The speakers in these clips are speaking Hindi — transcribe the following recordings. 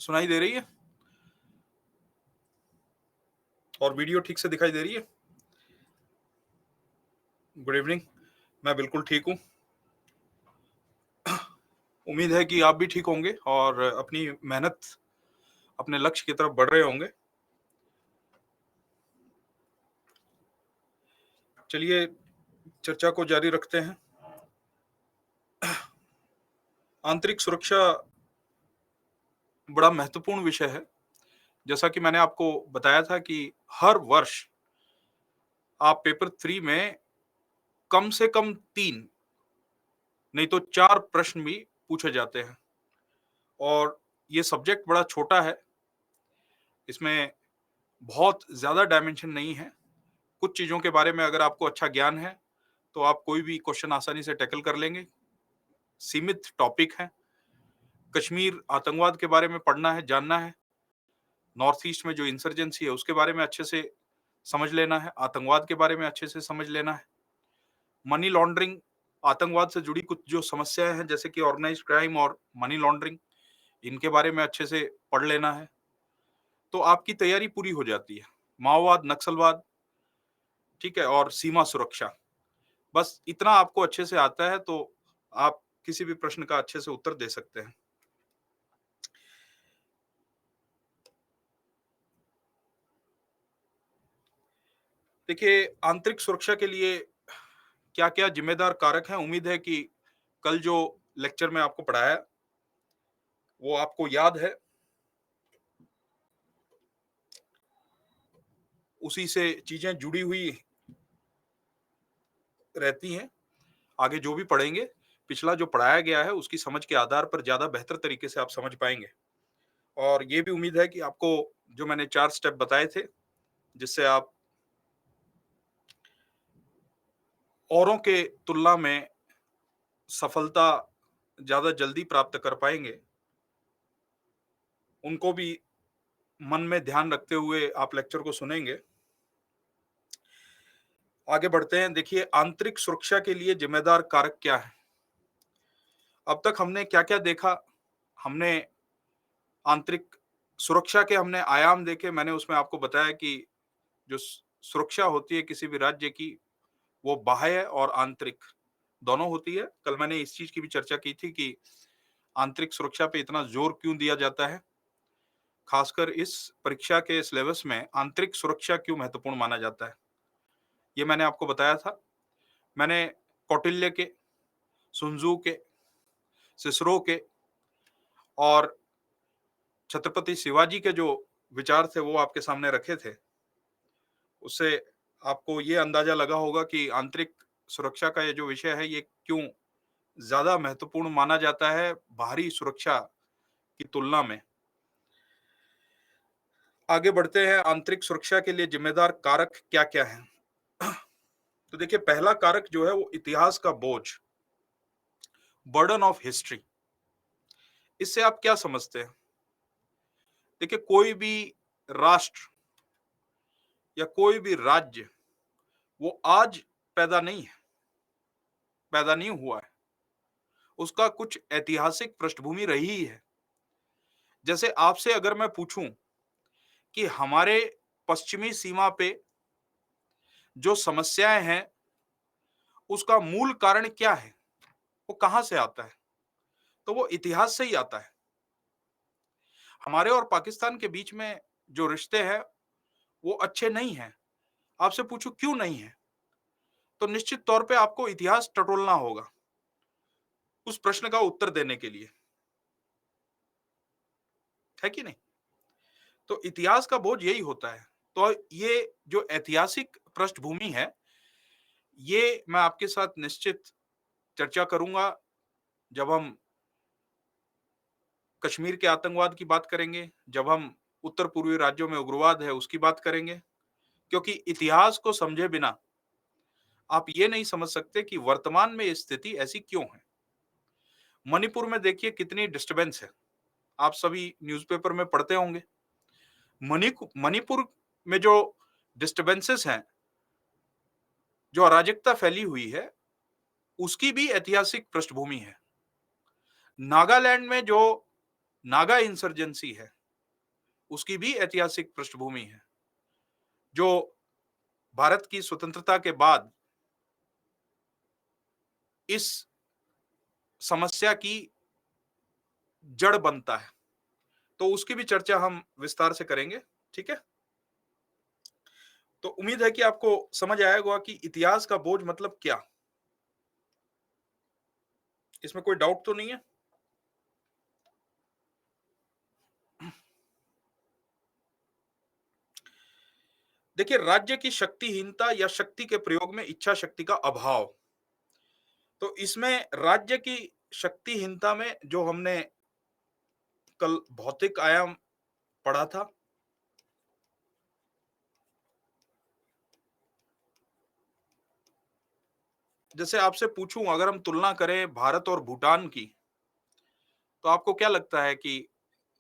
सुनाई दे रही है और वीडियो ठीक से दिखाई दे रही है? Good evening. मैं बिल्कुल ठीक हूँ। उम्मीद है कि आप भी ठीक होंगे और अपनी मेहनत अपने लक्ष्य की तरफ बढ़ रहे होंगे। चलिए चर्चा को जारी रखते हैं। आंतरिक सुरक्षा बड़ा महत्वपूर्ण विषय है। जैसा कि मैंने आपको बताया था कि हर वर्ष आप पेपर 3 में कम से कम 3 नहीं तो 4 प्रश्न भी पूछे जाते हैं और ये सब्जेक्ट बड़ा छोटा है। इसमें बहुत ज़्यादा डायमेंशन नहीं है। कुछ चीज़ों के बारे में अगर आपको अच्छा ज्ञान है, तो आप कोई भी क्वेश्चन आसानी से टैकल कर लेंगे। सीमित टॉपिक है। कश्मीर आतंकवाद के बारे में पढ़ना है, जानना है। नॉर्थ ईस्ट में जो इंसर्जेंसी है, उसके बारे में अच्छे से समझ लेना है। आतंकवाद के बारे में अच्छे से समझ लेना है। मनी लॉन्ड्रिंग, आतंकवाद से जुड़ी कुछ जो समस्याएं हैं, जैसे कि ऑर्गेनाइज्ड क्राइम और मनी लॉन्ड्रिंग, इनके बारे में अच्छे से पढ़ लेना है। तो आपकी तैयारी पूरी हो जाती है। माओवाद, नक्सलवाद, ठीक है, और सीमा सुरक्षा, बस इतना आपको अच्छे से आता है तो आप किसी भी प्रश्न का अच्छे से उत्तर दे सकते हैं। देखिए, आंतरिक सुरक्षा के लिए क्या-क्या जिम्मेदार कारक हैं, उम्मीद है कि कल जो लेक्चर में आपको पढ़ाया, वो आपको याद है। उसी से चीजें जुड़ी हुई रहती हैं। आगे जो भी पढ़ेंगे, पिछला जो पढ़ाया गया है, उसकी समझ के आधार पर ज़्यादा बेहतर तरीके से आप समझ पाएँगे। और ये भी उम्मीद है कि आपको जो मैंने 4 स्टेप बताए थे, जिससे आप औरों के तुलना में सफलता ज़्यादा जल्दी प्राप्त कर पाएँगे, उनको भी मन में ध्यान रखते हुए आप लेक्चर को सुनेंगे। आगे बढ़ते हैं। देखिए, आंतरिक सुरक्षा के लिए जिम्मेदार कारक क्या हैं? अब तक हमने क्या-क्या देखा? हमने आंतरिक सुरक्षा के हमने आयाम देखे। मैंने उसमें आपको बताया कि जो सुरक्षा होती है किसी भी राज्य की, वो बाह्य और आंतरिक दोनों होती है। कल मैंने इस चीज की भी चर्चा की थी कि आंतरिक सुरक्षा पे इतना जोर क्यों दिया जाता है, खासकर इस परीक्षा के सिलेबस में आंतरिक सुरक्षा क्यों महत्वपूर्ण माना जाता है, ये मैंने आपको बताया था। मैंने कौटिल्य के, सुनजू के, सिसरो के और छत्रपति शिवाजी के जो विचार थे, वो आपके सामने रखे थे। उससे आपको ये अंदाजा लगा होगा कि आंतरिक सुरक्षा का ये जो विषय है, ये क्यों ज्यादा महत्वपूर्ण माना जाता है बाहरी सुरक्षा की तुलना में। आगे बढ़ते हैं। आंतरिक सुरक्षा के लिए जिम्मेदार कारक क्या-क्या हैं? तो देखिए, पहला कारक जो है वो इतिहास का बोझ, बर्डन ऑफ हिस्ट्री। इससे आप क्या समझते हैं? देखिए, कोई भी राष्ट्र या कोई भी राज्य वो आज पैदा नहीं है, पैदा नहीं हुआ है। उसका कुछ ऐतिहासिक पृष्ठभूमि रही है। जैसे आपसे अगर मैं पूछूं कि हमारे पश्चिमी सीमा पे जो समस्याएं हैं, उसका मूल कारण क्या है, वो कहां से आता है, तो वो इतिहास से ही आता है। हमारे और पाकिस्तान के बीच में जो रिश्ते हैं, वो अच्छे नहीं हैं। आपसे पूछूं क्यों नहीं है, तो निश्चित तौर पे आपको इतिहास टटोलना होगा उस प्रश्न का उत्तर देने के लिए, है कि नहीं? तो इतिहास का बोझ यही होता है। तो ये जो ऐतिहासिक पृष्ठभूमि है, ये मैं आपके साथ निश्चित चर्चा करूंगा जब हम कश्मीर के आतंकवाद की बात करेंगे, जब हम उत्तर पूर्वी राज्यों में उग्रवाद है उसकी बात करेंगे। क्योंकि इतिहास को समझे बिना आप ये नहीं समझ सकते कि वर्तमान में स्थिति ऐसी क्यों है। मणिपुर में देखिए कितनी डिस्टरबेंस है, आप सभी न्यूज़पेपर में पढ़ते होंगे। मणिपुर में जो डिस्टरबेंसेस हैं, जो अराजकता फैली हुई है, उसकी भी ऐतिहासिक पृष्ठभूमि है। नागालैंड में जो नागा इंसर्जेंसी है, उसकी भी ऐतिहासिक पृष्ठभूमि है, जो भारत की स्वतंत्रता के बाद इस समस्या की जड़ बनता है। तो उसकी भी चर्चा हम विस्तार से करेंगे, ठीक है? तो उम्मीद है कि आपको समझ आया होगा कि इतिहास का बोझ मतलब क्या? इसमें कोई डाउट तो नहीं है? देखिए, राज्य की शक्तिहीनता या शक्ति के प्रयोग में इच्छा शक्ति का अभाव। तो इसमें राज्य की शक्तिहीनता में जो हमने कल भौतिक आयाम पढ़ा था, जैसे आपसे पूछूं अगर हम तुलना करें भारत और भूटान की, तो आपको क्या लगता है कि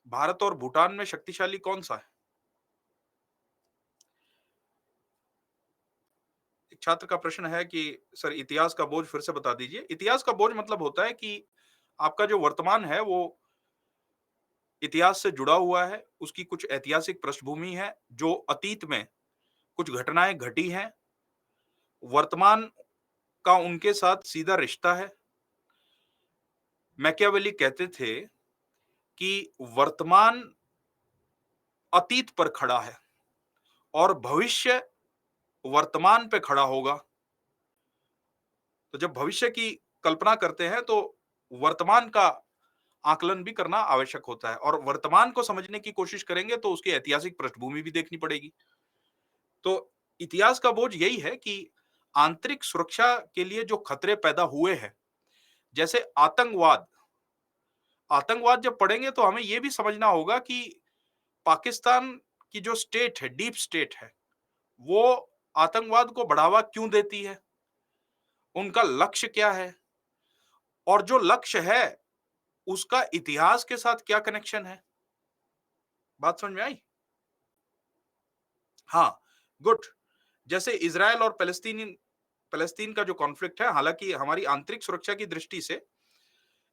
भारत और भूटान में शक्तिशाली कौन सा है? एक छात्र का प्रश्न है कि सर इतिहास का बोझ फिर से बता दीजिए। इतिहास का बोझ मतलब होता है कि आपका जो वर्तमान है वो इतिहास से जुड़ा हुआ है, उसकी कुछ ऐतिहासिक पृष्ठभूमि है, जो अतीत में कुछ घटनाएं घटी हैं, वर्तमान का उनके साथ सीधा रिश्ता है। मैकियावेली कहते थे कि वर्तमान अतीत पर खड़ा है और भविष्य वर्तमान पे खड़ा होगा। तो जब भविष्य की कल्पना करते हैं तो वर्तमान का आकलन भी करना आवश्यक होता है और वर्तमान को समझने की कोशिश करेंगे तो उसकी ऐतिहासिक पृष्ठभूमि भी देखनी पड़ेगी। तो इतिहास का बोझ यही है कि आंतरिक सुरक्षा के लिए जो खतरे पैदा हुए हैं, जैसे आतंकवाद। आतंकवाद जब पढ़ेंगे तो हमें यह भी समझना होगा कि पाकिस्तान की जो स्टेट है, डीप स्टेट है, वो आतंकवाद को बढ़ावा क्यों देती है, उनका लक्ष्य क्या है और जो लक्ष्य है उसका इतिहास के साथ क्या कनेक्शन है। बात समझ में आई? हाँ, गुड। जैसे इजराइल और पैलेस्तीन का जो कॉन्फ्लिक्ट है, हालांकि हमारी आंतरिक सुरक्षा की दृष्टि से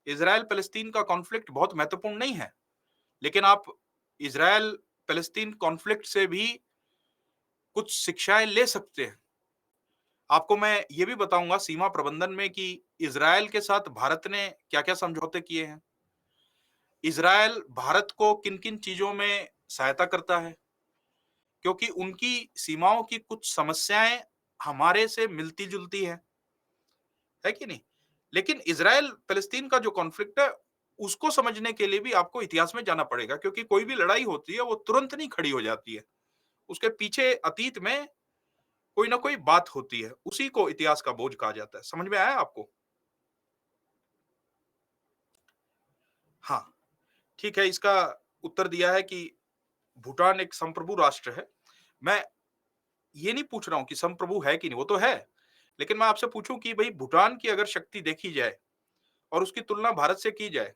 इजराइल पैलेस्तीन का कॉन्फ्लिक्ट बहुत महत्वपूर्ण नहीं है, लेकिन आप इजराइल पैलेस्तीन कॉन्फ्लिक्ट से भी कुछ शिक्षाएं ले सकते हैं। आपको मैं ये भी बताऊंगा सीमा प्रबंधन में कि इजराइल के साथ भारत ने क्या-क्या समझौते किए हैं। इजराइल भारत को किन-किन चीजों में सहायता करता है, क्योंकि उनकी सीमाओं की कुछ समस्याएं हमारे से मिलती-जुलती है कि नहीं? लेकिन इजराइल फ़लस्तीन का जो कॉन्फ्लिक्ट है, उसको समझने के लिए भी आपको इतिहास में जाना पड़ेगा, क्योंकि कोई भी लड़ाई होती है, वो तुरंत नहीं खड़ी हो जाती है। उसके पीछे अतीत में कोई ना कोई बात होती है। उसी को इतिहास का बोझ कहा जाता है। समझ में आया आपको? हाँ, ठीक है, इसका उत्तर दिया है कि भूटान एक संप्रभु राष्ट्र है। मैं ये नहीं पूछ रहा हूँ कि संप्रभु है कि नहीं, वो तो है। लेकिन मैं आपसे पूछूँ कि भई भूटान की अगर शक्ति देखी जाए और उसकी तुलना भारत से की जाए,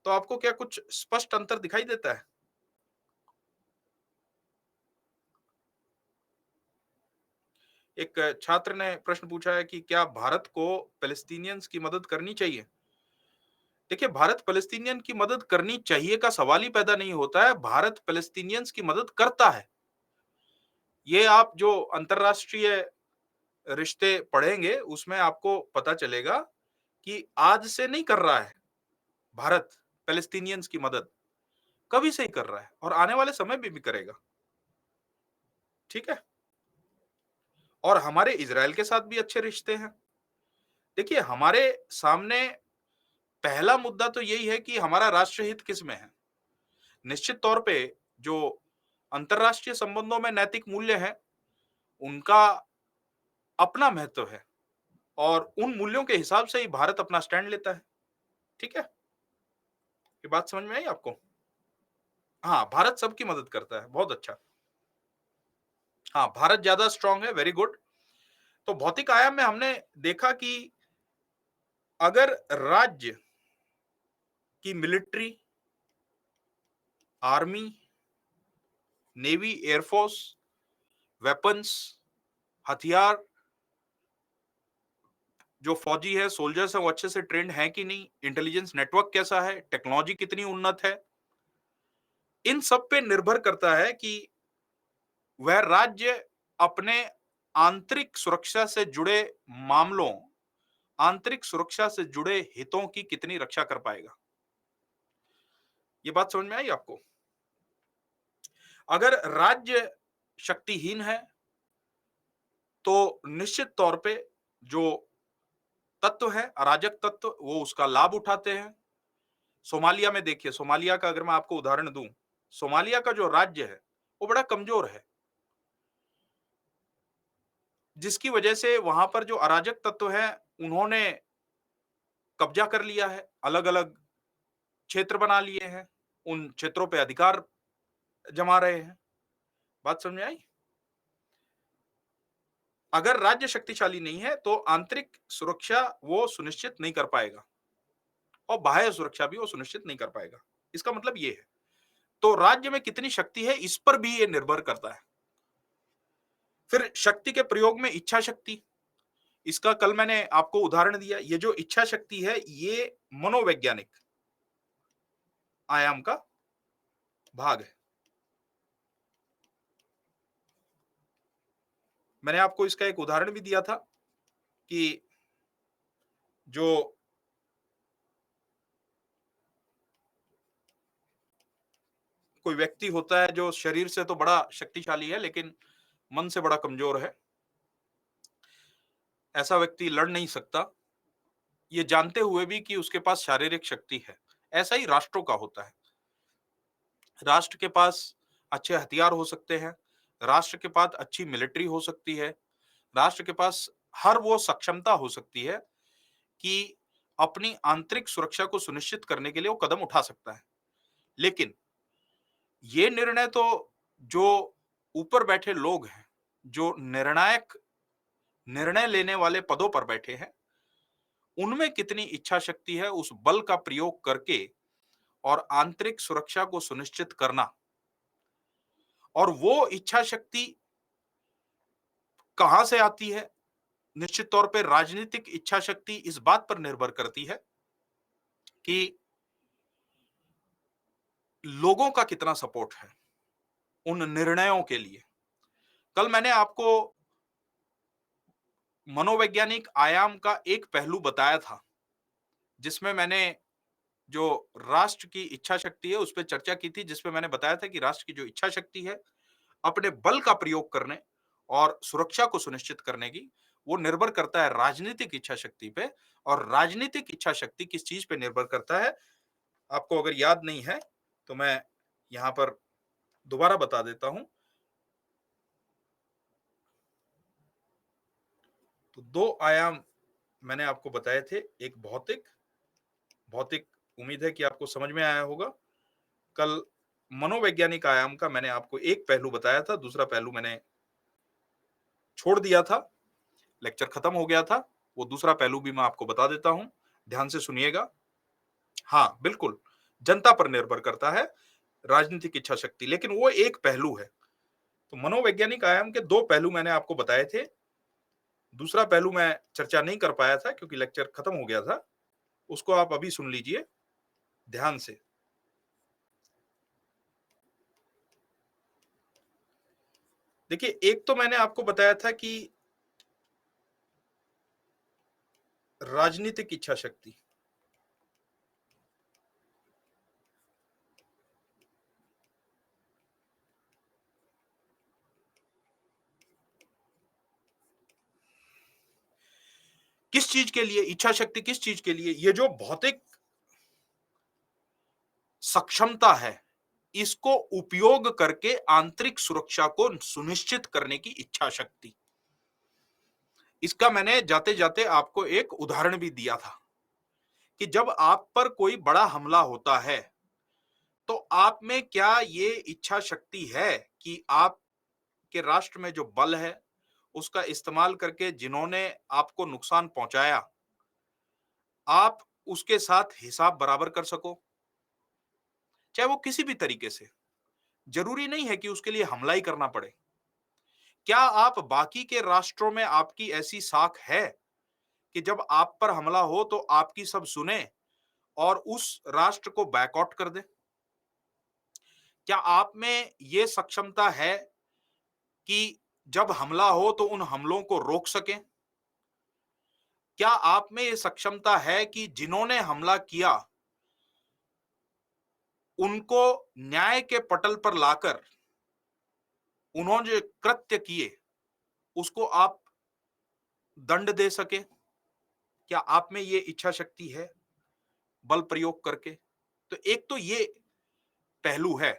तो आपको क्या कुछ स्पष्ट अंतर दिखाई देता है? एक छात्र ने प्रश्न पूछा है कि क्या भारत को पैलेस्टीनियंस की मदद करनी चाहिए? देखिए, भारत पैलेस्टीनियन की मदद करनी चाहिए का सवाल ही पैदा नहीं होता है, भारत पैलेस्टीनियंस की मदद करता है। ये आप जो अंतर्राष्ट्रीय रिश्ते पढ़ेंगे, उसमें आपको पता चलेगा कि आज से नहीं कर रहा है भारत पैलेस्टीनियंस की मदद, कभी से ही कर रहा है और आने वाले समय में भी करेगा। ठीक है? और हमारे इज़राइल के साथ भी अच्छे रिश्ते हैं। देखिए, हमारे सामने पहला मुद्दा तो यही है कि हमारा राष्ट्रहित किसमें है। निश्चित तौर पे जो अंतर्राष्ट्रीय संबंधों में नैतिक मूल्य हैं, उनका अपना महत्व है और उन मूल्यों के हिसाब से ही भारत अपना स्टैंड लेता है। ठीक है? ये बात समझ में आई आपको? हाँ, भारत सबकी मदद करता है, बहुत अच्छा। हाँ, भारत ज़्यादा स्ट्रॉन्ग है, वेरी गुड। तो भौतिक आयाम में हमने देखा कि अगर राज्य की military, army, navy, air force, weapons, हथियार, जो फौजी है, सोल्जर्स हैं, वो अच्छे से ट्रेन्ड हैं कि नहीं, इंटेलिजेंस नेटवर्क कैसा है, टेक्नोलॉजी कितनी उन्नत है, इन सब पे निर्भर करता है कि वह राज्य अपने आंतरिक सुरक्षा से जुड़े मामलों, आंतरिक सुरक्षा से जुड़े हितों की कितनी रक्षा कर पाएगा। ये बात समझ में आई आपको? अगर राज्य शक्तिहीन है, तो निश्चित तौर पे जो तत्व है, अराजक तत्व, वो उसका लाभ उठाते हैं। सोमालिया में देखिए, सोमालिया का अगर मैं आपको उदाहरण दूं, सोमालिया का जो राज्य है, वो बड़ा कमजोर है, जिसकी वजह से वहां पर जो अराजक तत्व है, उन्होंने कब्जा कर लिया है, अलग अलग क्षेत्र बना लिए हैं, उन क्षेत्रों पे अधिकार जमा रहे हैं। बात समझ में आई? अगर राज्य शक्तिशाली नहीं है, तो आंतरिक सुरक्षा वो सुनिश्चित नहीं कर पाएगा और बाह्य सुरक्षा भी वो सुनिश्चित नहीं कर पाएगा। इसका मतलब ये है। तो राज्य में कितनी शक्ति है, इस पर भी ये निर्भर करता है। फिर शक्ति के प्रयोग में इच्छा शक्ति, इसका कल मैंने आपको उदाहरण दिया। ये जो इच्छा शक्ति है, ये मनोवैज्ञानिक आयाम का भाग है। मैंने आपको इसका एक उदाहरण भी दिया था कि जो कोई व्यक्ति होता है जो शरीर से तो बड़ा शक्तिशाली है, लेकिन मन से बड़ा कमजोर है, ऐसा व्यक्ति लड़ नहीं सकता, ये जानते हुए भी कि उसके पास शारीरिक शक्ति है। ऐसा ही राष्ट्रों का होता है। राष्ट्र के पास अच्छे हथियार हो सकते हैं, राष्ट्र के पास अच्छी मिलिट्री हो सकती है, राष्ट्र के पास हर वो सक्षमता हो सकती है कि अपनी आंतरिक सुरक्षा को सुनिश्चित करने के लिए वो कदम उठा सकता है। लेकिन ये निर्णय तो जो ऊपर बैठे लोग हैं, जो निर्णायक निर्णय लेने वाले पदों पर बैठे हैं, उनमें कितनी इच्छा शक्ति है उस बल का प्रयोग करके और आंतरिक सुरक्षा को सुनिश्चित करना, और वो इच्छा शक्ति कहां से आती है। निश्चित तौर पे राजनीतिक इच्छा शक्ति इस बात पर निर्भर करती है कि लोगों का कितना सपोर्ट है उन निर्णयों के लिए। कल मैंने आपको मनोवैज्ञानिक आयाम का एक पहलू बताया था, जिसमें मैंने जो राष्ट्र की इच्छा शक्ति है उस पर चर्चा की थी, जिसमें मैंने बताया था कि राष्ट्र की जो इच्छा शक्ति है अपने बल का प्रयोग करने और सुरक्षा को सुनिश्चित करने की, वो निर्भर करता है राजनीतिक इच्छा शक्ति पे। और राजनीतिक इच्छा शक्ति किस चीज पे निर्भर करता है, आपको अगर याद नहीं है तो मैं यहां पर दोबारा बता देता हूं। तो दो आयाम मैंने आपको बताए थे, एक भौतिक, भौतिक उम्मीद है कि आपको समझ में आया होगा। कल मनोवैज्ञानिक आयाम का मैंने आपको एक पहलू बताया था, दूसरा पहलू मैंने छोड़ दिया था, लेक्चर खत्म हो गया था। वो दूसरा पहलू भी मैं आपको बता देता हूं, ध्यान से सुनिएगा। हाँ बिल्कुल, जनता पर निर्भर करता है राजनीतिक इच्छा शक्ति, लेकिन वो एक पहलू है। तो मनोवैज्ञानिक आयाम के दो पहलू मैंने आपको बताए थे, दूसरा पहलू मैं चर्चा नहीं कर पाया था क्योंकि लेक्चर खत्म हो गया था। उसको आप अभी सुन लीजिए ध्यान से। देखिए, एक तो मैंने आपको बताया था कि राजनीतिक इच्छा शक्ति, किस चीज के लिए इच्छा शक्ति, किस चीज के लिए, ये जो भौतिक सक्षमता है, इसको उपयोग करके आंतरिक सुरक्षा को सुनिश्चित करने की इच्छा शक्ति। इसका मैंने जाते जाते आपको एक उदाहरण भी दिया था कि जब आप पर कोई बड़ा हमला होता है, तो आप में क्या ये इच्छा शक्ति है कि आपके राष्ट्र में जो बल है उसका इस्तेमाल करके जिन्होंने आपको नुकसान पहुंचाया, आप उसके साथ हिसाब बराबर कर सको, चाहे वो किसी भी तरीके से। जरूरी नहीं है कि उसके लिए हमला ही करना पड़े। क्या आप बाकी के राष्ट्रों में आपकी ऐसी साख है कि जब आप पर हमला हो तो आपकी सब सुने और उस राष्ट्र को बैकआउट कर दे? क्या आप में ये सक्षमता है कि जब हमला हो तो उन हमलों को रोक सकें? क्या आप में ये सक्षमता है कि जिन्होंने हमला किया, उनको न्याय के पटल पर लाकर उन्होंने जो कृत्य किए, उसको आप दंड दे सकें? क्या आप में ये इच्छा शक्ति है, बल प्रयोग करके? तो एक तो ये पहलू है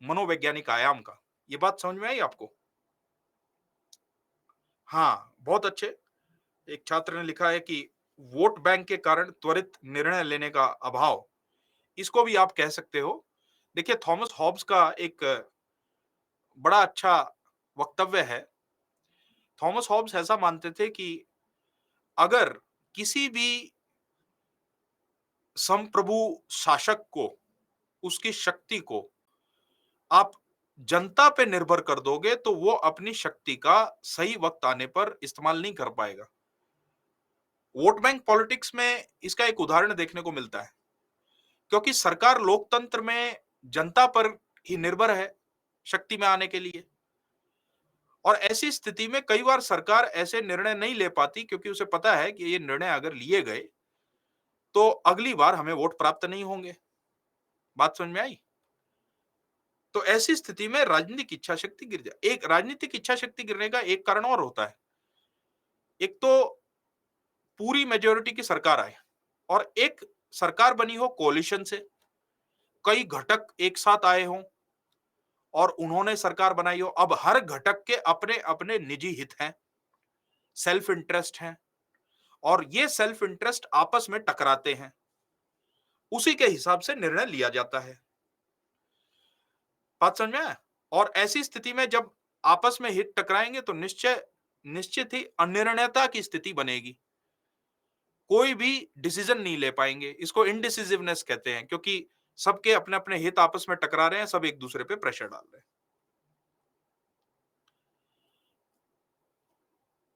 मनोवैज्ञानिक आयाम का। ये बात समझ में आई आपको? हाँ, बहुत अच्छे। एक छात्र ने लिखा है कि वोट बैंक के कारण त्वरित निर्णय लेने का अभाव, इसको भी आप कह सकते हो। देखिए, थॉमस हॉब्स का एक बड़ा अच्छा वक्तव्य है। थॉमस हॉब्स ऐसा मानते थे कि अगर किसी भी संप्रभु शासक को, उसकी शक्ति को आप जनता पे निर्भर कर दोगे, तो वो अपनी शक्ति का सही वक्त आने पर इस्तेमाल नहीं कर पाएगा। वोट बैंक पॉलिटिक्स में इसका एक उदाहरण देखने को मिलता है, क्योंकि सरकार लोकतंत्र में जनता पर ही निर्भर है शक्ति में आने के लिए। और ऐसी स्थिति में कई बार सरकार ऐसे निर्णय नहीं ले पाती, क्योंकि उसे पता है कि ये निर्णय अगर लिए गए तो अगली बार हमें वोट प्राप्त नहीं होंगे। बात समझ में आई? तो ऐसी स्थिति में राजनीतिक इच्छा शक्ति गिर जाए। एक राजनीतिक इच्छा शक्ति गिरने का एक कारण और होता है। एक तो पूरी मेजोरिटी की सरकार आए और एक सरकार बनी हो कोalition से, कई घटक एक साथ आए हों और उन्होंने सरकार बनाई हो। अब हर घटक के अपने अपने निजी हित हैं, सेल्फ इंटरेस्ट हैं, और ये सेल्फ इंटरेस्ट आपस में टकराते हैं। उसी के हिसाब से निर्णय लिया जाता है। बात समझ में आया? और ऐसी स्थिति में जब आपस में हित टकराएंगे तो निश्चित ही अनिर्णयता की स्थिति बनेगी। कोई भी डिसीजन नहीं ले पाएंगे। इसको इनडिसिसिवनेस कहते हैं, क्योंकि सबके अपने अपने हित आपस में टकरा रहे हैं, सब एक दूसरे पे प्रेशर डाल रहे हैं।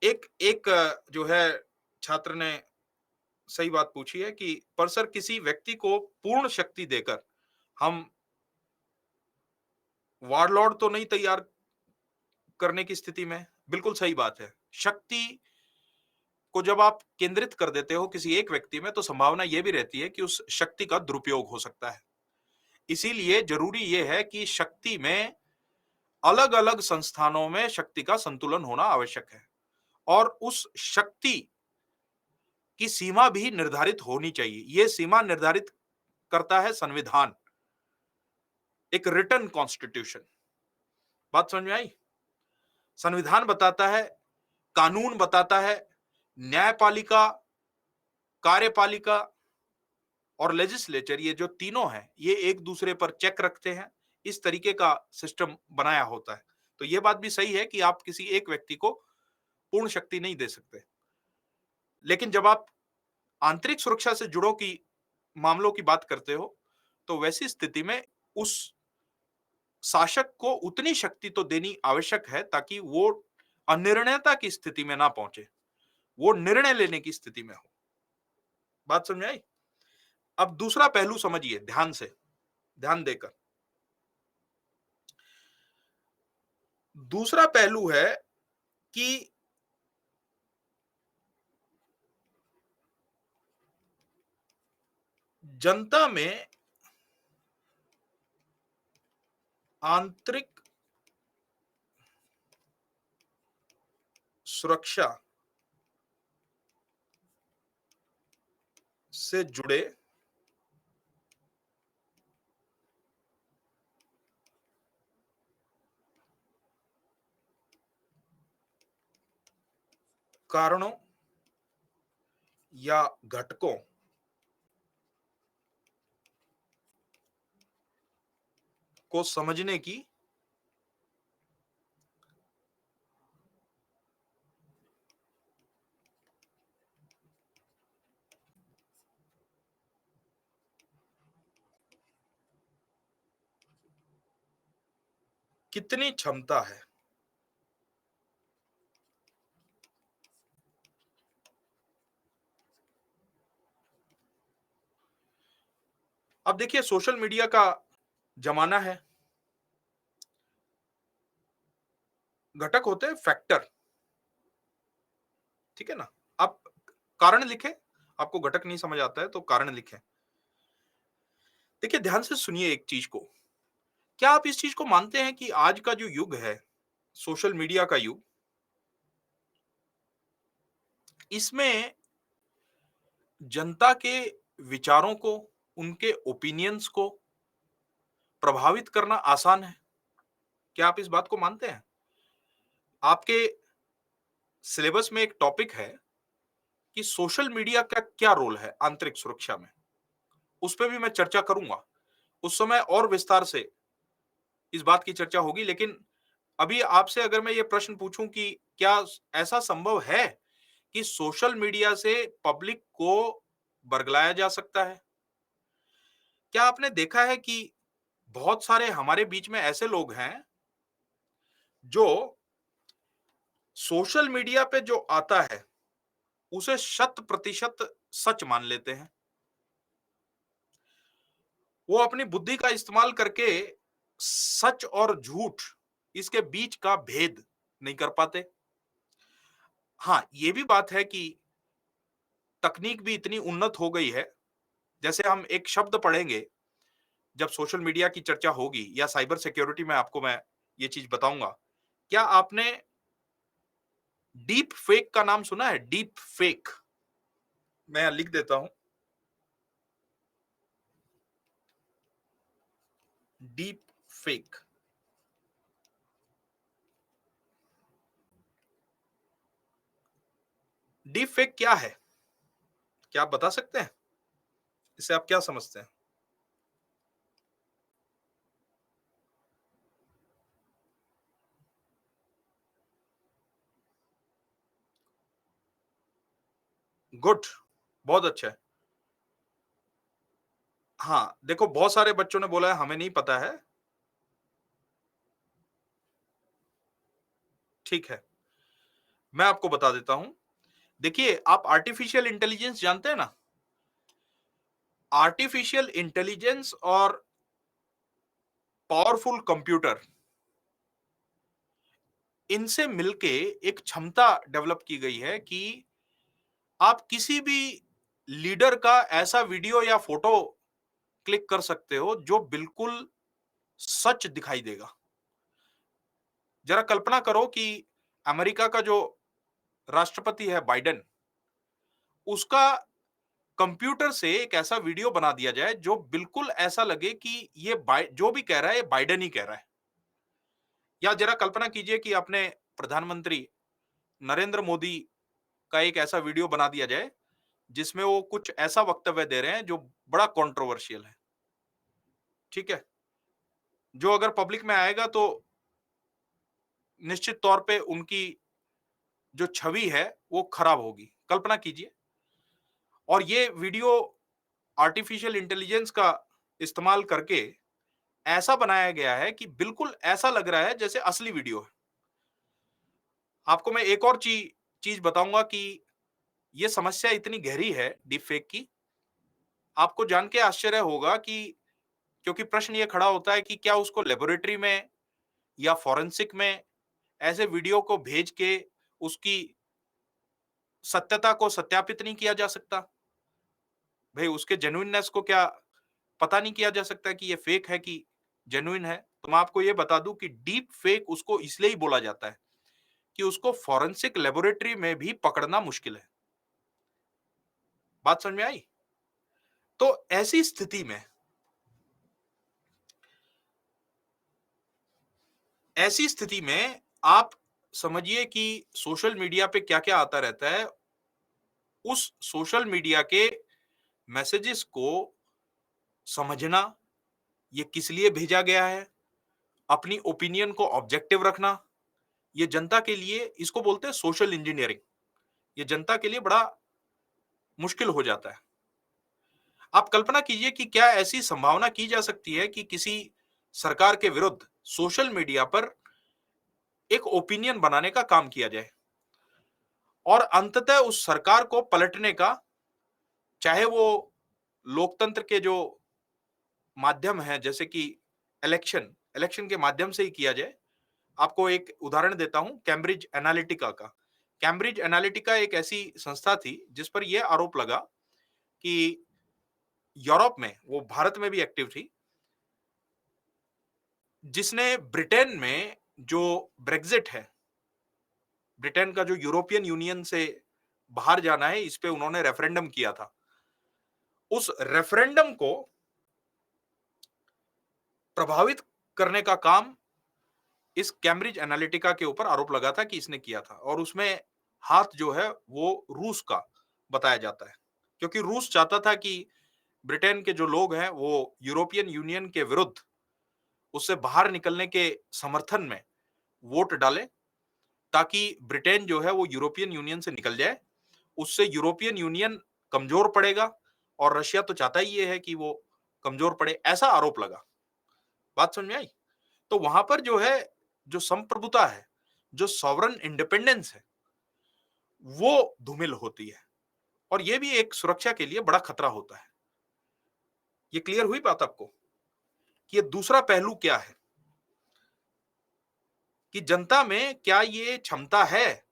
एक एक जो है, छात्र ने सही बात पूछी है कि पर सर, किसी व्यक्ति को पूर्ण शक्ति देकर हम वारलॉर्ड तो नहीं तैयार करने की स्थिति में? बिल्कुल सही बात है। शक्ति को जब आप केंद्रित कर देते हो किसी एक व्यक्ति में, तो संभावना यह भी रहती है कि उस शक्ति का दुरुपयोग हो सकता है। इसीलिए जरूरी यह है कि शक्ति में अलग अलग संस्थानों में शक्ति का संतुलन होना आवश्यक है, और उस शक्ति की सीमा भी निर्धारित होनी चाहिए। यह सीमा निर्धारित करता है संविधान, एक रिटन कॉन्स्टिट्यूशन। बात समझ में आई? संविधान बताता है, कानून बताता है, न्यायपालिका, कार्यपालिका और लेजिस्लेचर, ये जो तीनों हैं, ये एक दूसरे पर चेक रखते हैं। इस तरीके का सिस्टम बनाया होता है। तो यह बात भी सही है कि आप किसी एक व्यक्ति को पूर्ण शक्ति नहीं दे सकते। लेकिन जब आप आंतरिक सुरक्षा से जुड़ो की मामलों की बात करते हो, तो वैसी स्थिति में उस शासक को उतनी शक्ति तो देनी आवश्यक है ताकि वो अनिर्णयता की स्थिति में ना पहुंचे, वो निर्णय लेने की स्थिति में हो। बात समझ में आई? अब दूसरा पहलू समझिए ध्यान से, ध्यान देकर। दूसरा पहलू है कि जनता में आंतरिक सुरक्षा से जुड़े कारणों या घटकों को समझने की कितनी क्षमता है। अब देखिए, सोशल मीडिया का जमाना है। घटक होते हैं फैक्टर, ठीक है ना? आप कारण लिखें, आपको घटक नहीं समझ आता है तो कारण लिखें। देखिए ध्यान से सुनिए एक चीज को, क्या आप इस चीज को मानते हैं कि आज का जो युग है, सोशल मीडिया का युग, इसमें जनता के विचारों को, उनके ओपिनियंस को प्रभावित करना आसान है? क्या आप इस बात को मानते हैं? आपके सिलेबस में एक टॉपिक है कि सोशल मीडिया का क्या रोल है आंतरिक सुरक्षा में, उस पे भी मैं चर्चा करूंगा। उस समय और विस्तार से इस बात की चर्चा होगी, लेकिन अभी आपसे अगर मैं ये प्रश्न पूछूं कि क्या ऐसा संभव है कि सोशल मीडिया से पब्लिक को बरगलाया जा सकता है? क्या आपने देखा है कि बहुत सारे हमारे बीच में ऐसे लोग हैं जो सोशल मीडिया पे जो आता है उसे शत प्रतिशत सच मान लेते हैं। वो अपनी बुद्धि का इस्तेमाल करके सच और झूठ, इसके बीच का भेद नहीं कर पाते। हाँ, ये भी बात है कि तकनीक भी इतनी उन्नत हो गई है, जैसे हम एक शब्द पढ़ेंगे जब सोशल मीडिया की चर्चा होगी या साइबर सिक्योरिटी में, आपको मैं ये चीज बताऊंगा। क्या आपने डीप फेक का नाम सुना है? डीप फेक, मैं लिख देता हूं, डीप फेक। डीप फेक क्या है? क्या आप बता सकते हैं? इससे आप क्या समझते हैं? गुड, बहुत अच्छा है। हाँ, देखो बहुत सारे बच्चों ने बोला है हमें नहीं पता है। ठीक है, मैं आपको बता देता हूं। देखिए, आप आर्टिफिशियल इंटेलिजेंस जानते हैं ना? आर्टिफिशियल इंटेलिजेंस और पावरफुल कंप्यूटर, इनसे मिलके एक क्षमता डेवलप की गई है कि आप किसी भी लीडर का ऐसा वीडियो या फोटो क्लिक कर सकते हो जो बिल्कुल सच दिखाई देगा। जरा कल्पना करो कि अमेरिका का जो राष्ट्रपति है बाइडेन, उसका कंप्यूटर से एक ऐसा वीडियो बना दिया जाए जो बिल्कुल ऐसा लगे कि ये जो भी कह रहा है ये बाइडेन ही कह रहा है। या जरा कल्पना कीजिए कि अपने प्रधानमंत्री नरेंद्र मोदी का एक ऐसा वीडियो बना दिया जाए जिसमें वो कुछ ऐसा वक्तव्य दे रहे हैं जो बड़ा कंट्रोवर्शियल है, ठीक है, जो अगर पब्लिक में आएगा तो निश्चित तौर पे उनकी जो छवि है वो खराब होगी। कल्पना कीजिए। और ये वीडियो आर्टिफिशियल इंटेलिजेंस का इस्तेमाल करके ऐसा बनाया गया है कि बिल्कुल ऐसा लग रहा है जैसे असली वीडियो है। आपको मैं एक और चीज बताऊंगा कि ये समस्या इतनी गहरी है डीप फेक की, आपको जान के आश्चर्य होगा कि, क्योंकि प्रश्न ये खड़ा होता है कि क्या उसको लेबोरेटरी में या फॉरेंसिक में ऐसे वीडियो को भेज के उसकी सत्यता को सत्यापित नहीं किया जा सकता? भाई उसके जेन्युइननेस को क्या पता नहीं किया जा सकता कि ये फेक है कि जेन्युइन है? तो मैं आपको ये बता दूं कि डीप फेक उसको इसलिए ही बोला जाता है कि उसको फॉरेंसिक लेबोरेटरी में भी पकड़ना मुश्किल है। बात समझ में आई? तो ऐसी स्थिति में आप समझिए कि सोशल मीडिया पे क्या-क्या आता रहता है। उस सोशल मीडिया के मैसेजेस को समझना, ये किस लिए भेजा गया है, अपनी ओपिनियन को ऑब्जेक्टिव रखना, ये जनता के लिए, इसको बोलते हैं सोशल इंजीनियरिंग। ये जनता के लिए बड़ा मुश्किल हो जाता है। आप कल्पना कीजिए कि क्या ऐसी संभावना की जा सकती है कि किसी सरकार के विरुद्ध सोशल मीडिया पर एक ओपिनियन बनाने का काम किया जाए और अंततः उस सरकार को पलटने का, चाहे वो लोकतंत्र के जो माध्यम है जैसे कि इलेक्शन इलेक्शन के माध्यम से ही किया जाए, आपको एक उदाहरण देता हूं कैम्ब्रिज एनालिटिका का। कैम्ब्रिज एनालिटिका एक ऐसी संस्था थी जिस पर यह आरोप लगा कि यूरोप में, वो भारत में भी एक्टिव थी, जिसने ब्रिटेन में जो ब्रेग्जिट है, ब्रिटेन का जो यूरोपियन यूनियन से बाहर जाना है, इस पे उन्होंने रेफरेंडम किया था। उस रेफरेंडम को प्रभावित करने का काम इस कैम्ब्रिज एनालिटिका के ऊपर आरोप लगा था कि इसने किया था, और उसमें हाथ जो है वो रूस का बताया जाता है, क्योंकि रूस चाहता था कि ब्रिटेन के जो लोग हैं वो यूरोपियन यूनियन के विरुद्ध, उससे बाहर निकलने के समर्थन में वोट डाले, ताकि ब्रिटेन जो है वो यूरोपियन यूनियन से निकल जाए। उससे यूरोपियन यूनियन कमजोर पड़ेगा, और रशिया तो चाहता ही ये है कि वो कमजोर पड़े, ऐसा आरोप लगा। बात समझ में आई? तो वहां पर जो है, जो संप्रभुता है, जो सॉवरन इंडिपेंडेंस है, वो धूमिल होती है, और ये भी एक सुरक्षा के लिए बड़ा खतरा होता है। ये क्लियर हुई बात आपको कि ये दूसरा पहलू क्या है, कि जनता में क्या ये क्षमता है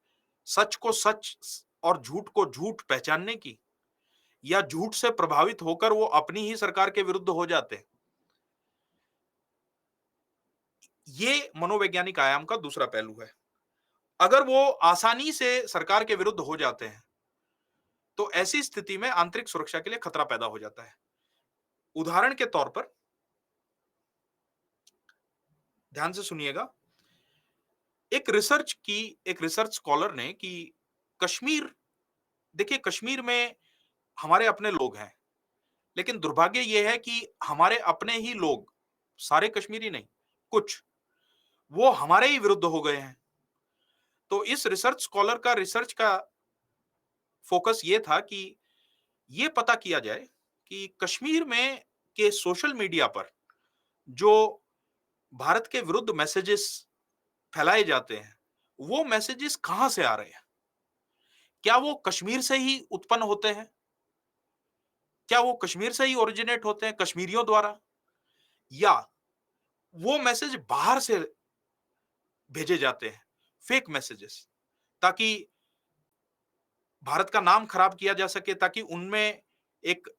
सच को सच और झूठ को झूठ पहचानने की, या झूठ से प्रभावित होकर वो अपनी ही सरकार के विरुद्ध हो जाते हैं। ये मनोवैज्ञानिक आयाम का दूसरा पहलू है। अगर वो आसानी से सरकार के विरुद्ध हो जाते हैं, तो ऐसी स्थिति में आंतरिक सुरक्षा के लिए खतरा पैदा हो जाता है। उदाहरण के तौर पर ध्यान से सुनिएगा, एक रिसर्च स्कॉलर ने कि कश्मीर, देखिए कश्मीर में हमारे अपने लोग हैं, लेकिन दुर्भाग्य यह है कि हमारे अपने ही लोग, सारे कश्मीरी नहीं, कुछ, वो हमारे ही विरुद्ध हो गए हैं। तो इस रिसर्च स्कॉलर का रिसर्च का फोकस ये था कि ये पता किया जाए कि कश्मीर में के सोशल मीडिया पर जो भारत के विरुद्ध मैसेजेस फैलाए जाते हैं, वो मैसेजेस कहां से आ रहे हैं? क्या वो कश्मीर से ही उत्पन्न होते हैं? क्या वो कश्मीर से ही ओरिजिनेट होते हैं कश्मीरियों द्वारा, या वो मैसेज बाहर से भेजे जाते हैं, फेक मैसेजेस, ताकि भारत का नाम खराब किया जा सके, ताकि उनमें एक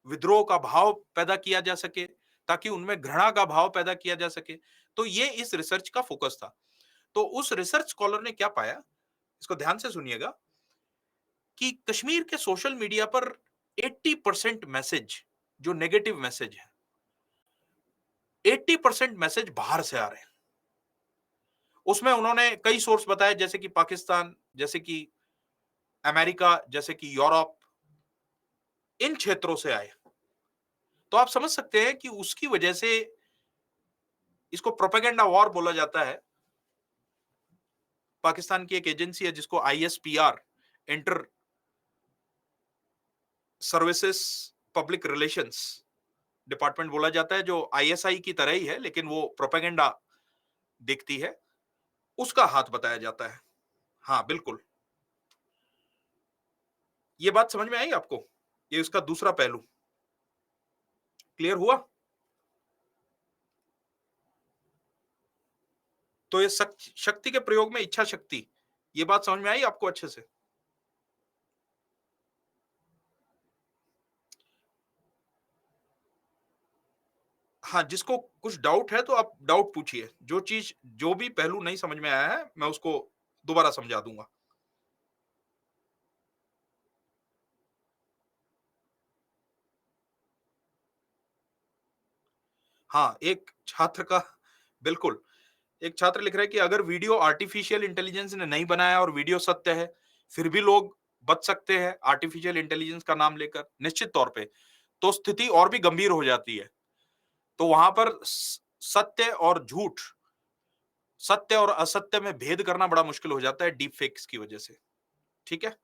विद्रोह का भाव पैदा किया जा सके, ताकि उनमें घृणा का भाव पैदा किया जा सके। तो ये इस रिसर्च का फोकस था। तो उस रिसर्च स्कॉलर ने क्या पाया, इसको ध्यान से सुनिएगा, कि कश्मीर के सोशल मीडिया पर 80% मैसेज, जो नेगेटिव मैसेज है, 80% मैसेज बाहर से आ रहे हैं। उसमें उन्होंने कई सोर्स बताए, जैसे कि पाकिस्तान, जैसे कि अमेरिका, जैसे कि यूरोप, इन क्षेत्रों से आए। तो आप समझ सकते हैं कि उसकी वजह से, इसको प्रोपेगेंडा वॉर बोला जाता है। पाकिस्तान की एक एजेंसी है जिसको ISPR, inter services public relations department बोला जाता है, जो आईएसआई की तरह ही है, लेकिन वो प्रोपेगेंडा देखती है, उसका हाथ बताया जाता है। हाँ बिल्कुल, ये बात समझ में आई आपको? ये उसका दूसरा पहलू क्लियर हुआ? तो ये शक्ति के प्रयोग में इच्छा शक्ति, ये बात समझ में आई आपको अच्छे से? हाँ, जिसको कुछ डाउट है तो आप डाउट पूछिए। जो चीज, जो भी पहलू नहीं समझ में आया है, मैं उसको दोबारा समझा दूंगा। हाँ, एक छात्र का, बिल्कुल, एक छात्र लिख रहा है कि अगर वीडियो आर्टिफिशियल इंटेलिजेंस ने नहीं बनाया और वीडियो सत्य है, फिर भी लोग बच सकते हैं आर्टिफिशियल इंटेलिजेंस का नाम लेकर, निश्चित तौर पे। तो स्थिति और भी गंभीर हो जाती है। तो वहां पर सत्य और झूठ, सत्य और असत्य में भेद करना बड़ा मुश्किल हो जाता है डीप फेक्स की वजह से। ठीक है?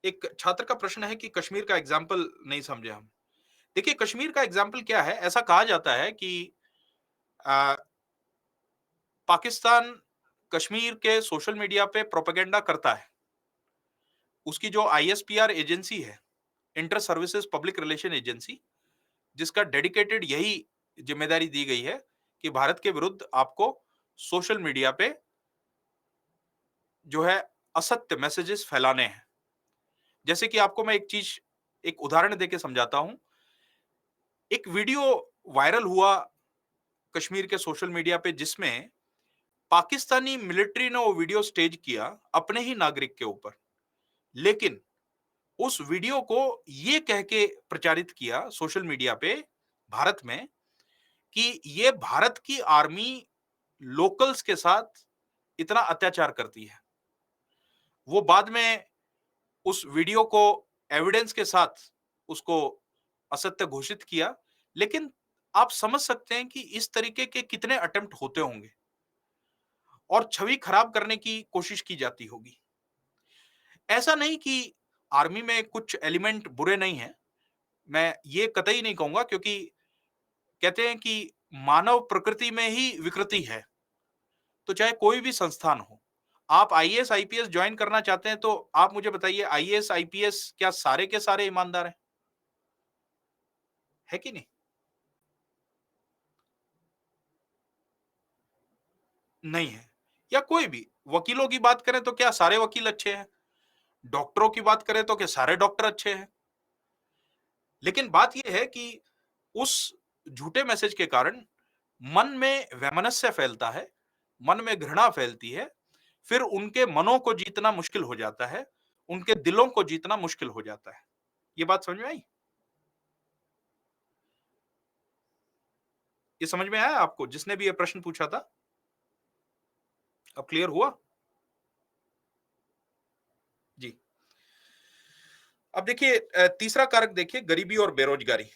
एक छात्र का प्रश्न है कि कश्मीर का एग्जाम्पल नहीं समझे हम। देखिए, कश्मीर का एग्जाम्पल क्या है, ऐसा कहा जाता है कि आ, पाकिस्तान कश्मीर के सोशल मीडिया पे प्रोपेगेंडा करता है, उसकी जो आईएसपीआर एजेंसी है, inter services public relation agency, जिसका डेडिकेटेड यही जिम्मेदारी दी गई है कि भारत के विरुद्ध आपको सोशल मीडिया पे जो है असत्य मैसेजेस फैलाने हैं। जैसे कि आपको मैं एक उदाहरण देके समझाता हूं। एक वीडियो वायरल हुआ कश्मीर के सोशल मीडिया पे, जिसमें पाकिस्तानी मिलिट्री ने वो वीडियो स्टेज किया अपने ही नागरिक के ऊपर, लेकिन उस वीडियो को ये कह के प्रचारित किया सोशल मीडिया पे भारत में कि ये भारत की आर्मी लोकल्स के साथ इतना अत्याचार करती है। वो बाद में उस वीडियो को एविडेंस के साथ उसको असत्य घोषित किया, लेकिन आप समझ सकते हैं कि इस तरीके के कितने अटेम्प्ट होते होंगे और छवि खराब करने की कोशिश की जाती होगी। ऐसा नहीं कि आर्मी में कुछ एलिमेंट बुरे नहीं हैं, मैं ये कतई नहीं कहूंगा, क्योंकि कहते हैं कि मानव प्रकृति में ही विकृति है। तो चाहे कोई भी संस्थान हो, आप आईएएस आईपीएस ज्वाइन करना चाहते हैं तो आप मुझे बताइए, आईएएस आईपीएस क्या सारे के सारे ईमानदार हैं? है कि नहीं? नहीं है। या कोई भी वकीलों की बात करें तो क्या सारे वकील अच्छे हैं? डॉक्टरों की बात करें तो क्या सारे डॉक्टर अच्छे हैं? लेकिन बात यह है कि उस झूठे मैसेज के कारण मन में वैमनस्य फैलता है, मन में घृणा फैलती है, फिर उनके मनों को जीतना मुश्किल हो जाता है, उनके दिलों को जीतना मुश्किल हो जाता है। ये बात समझ में आई? ये समझ में आया आपको, जिसने भी ये प्रश्न पूछा था? अब क्लियर हुआ? जी। अब देखिए, तीसरा कारक देखिए, गरीबी और बेरोजगारी।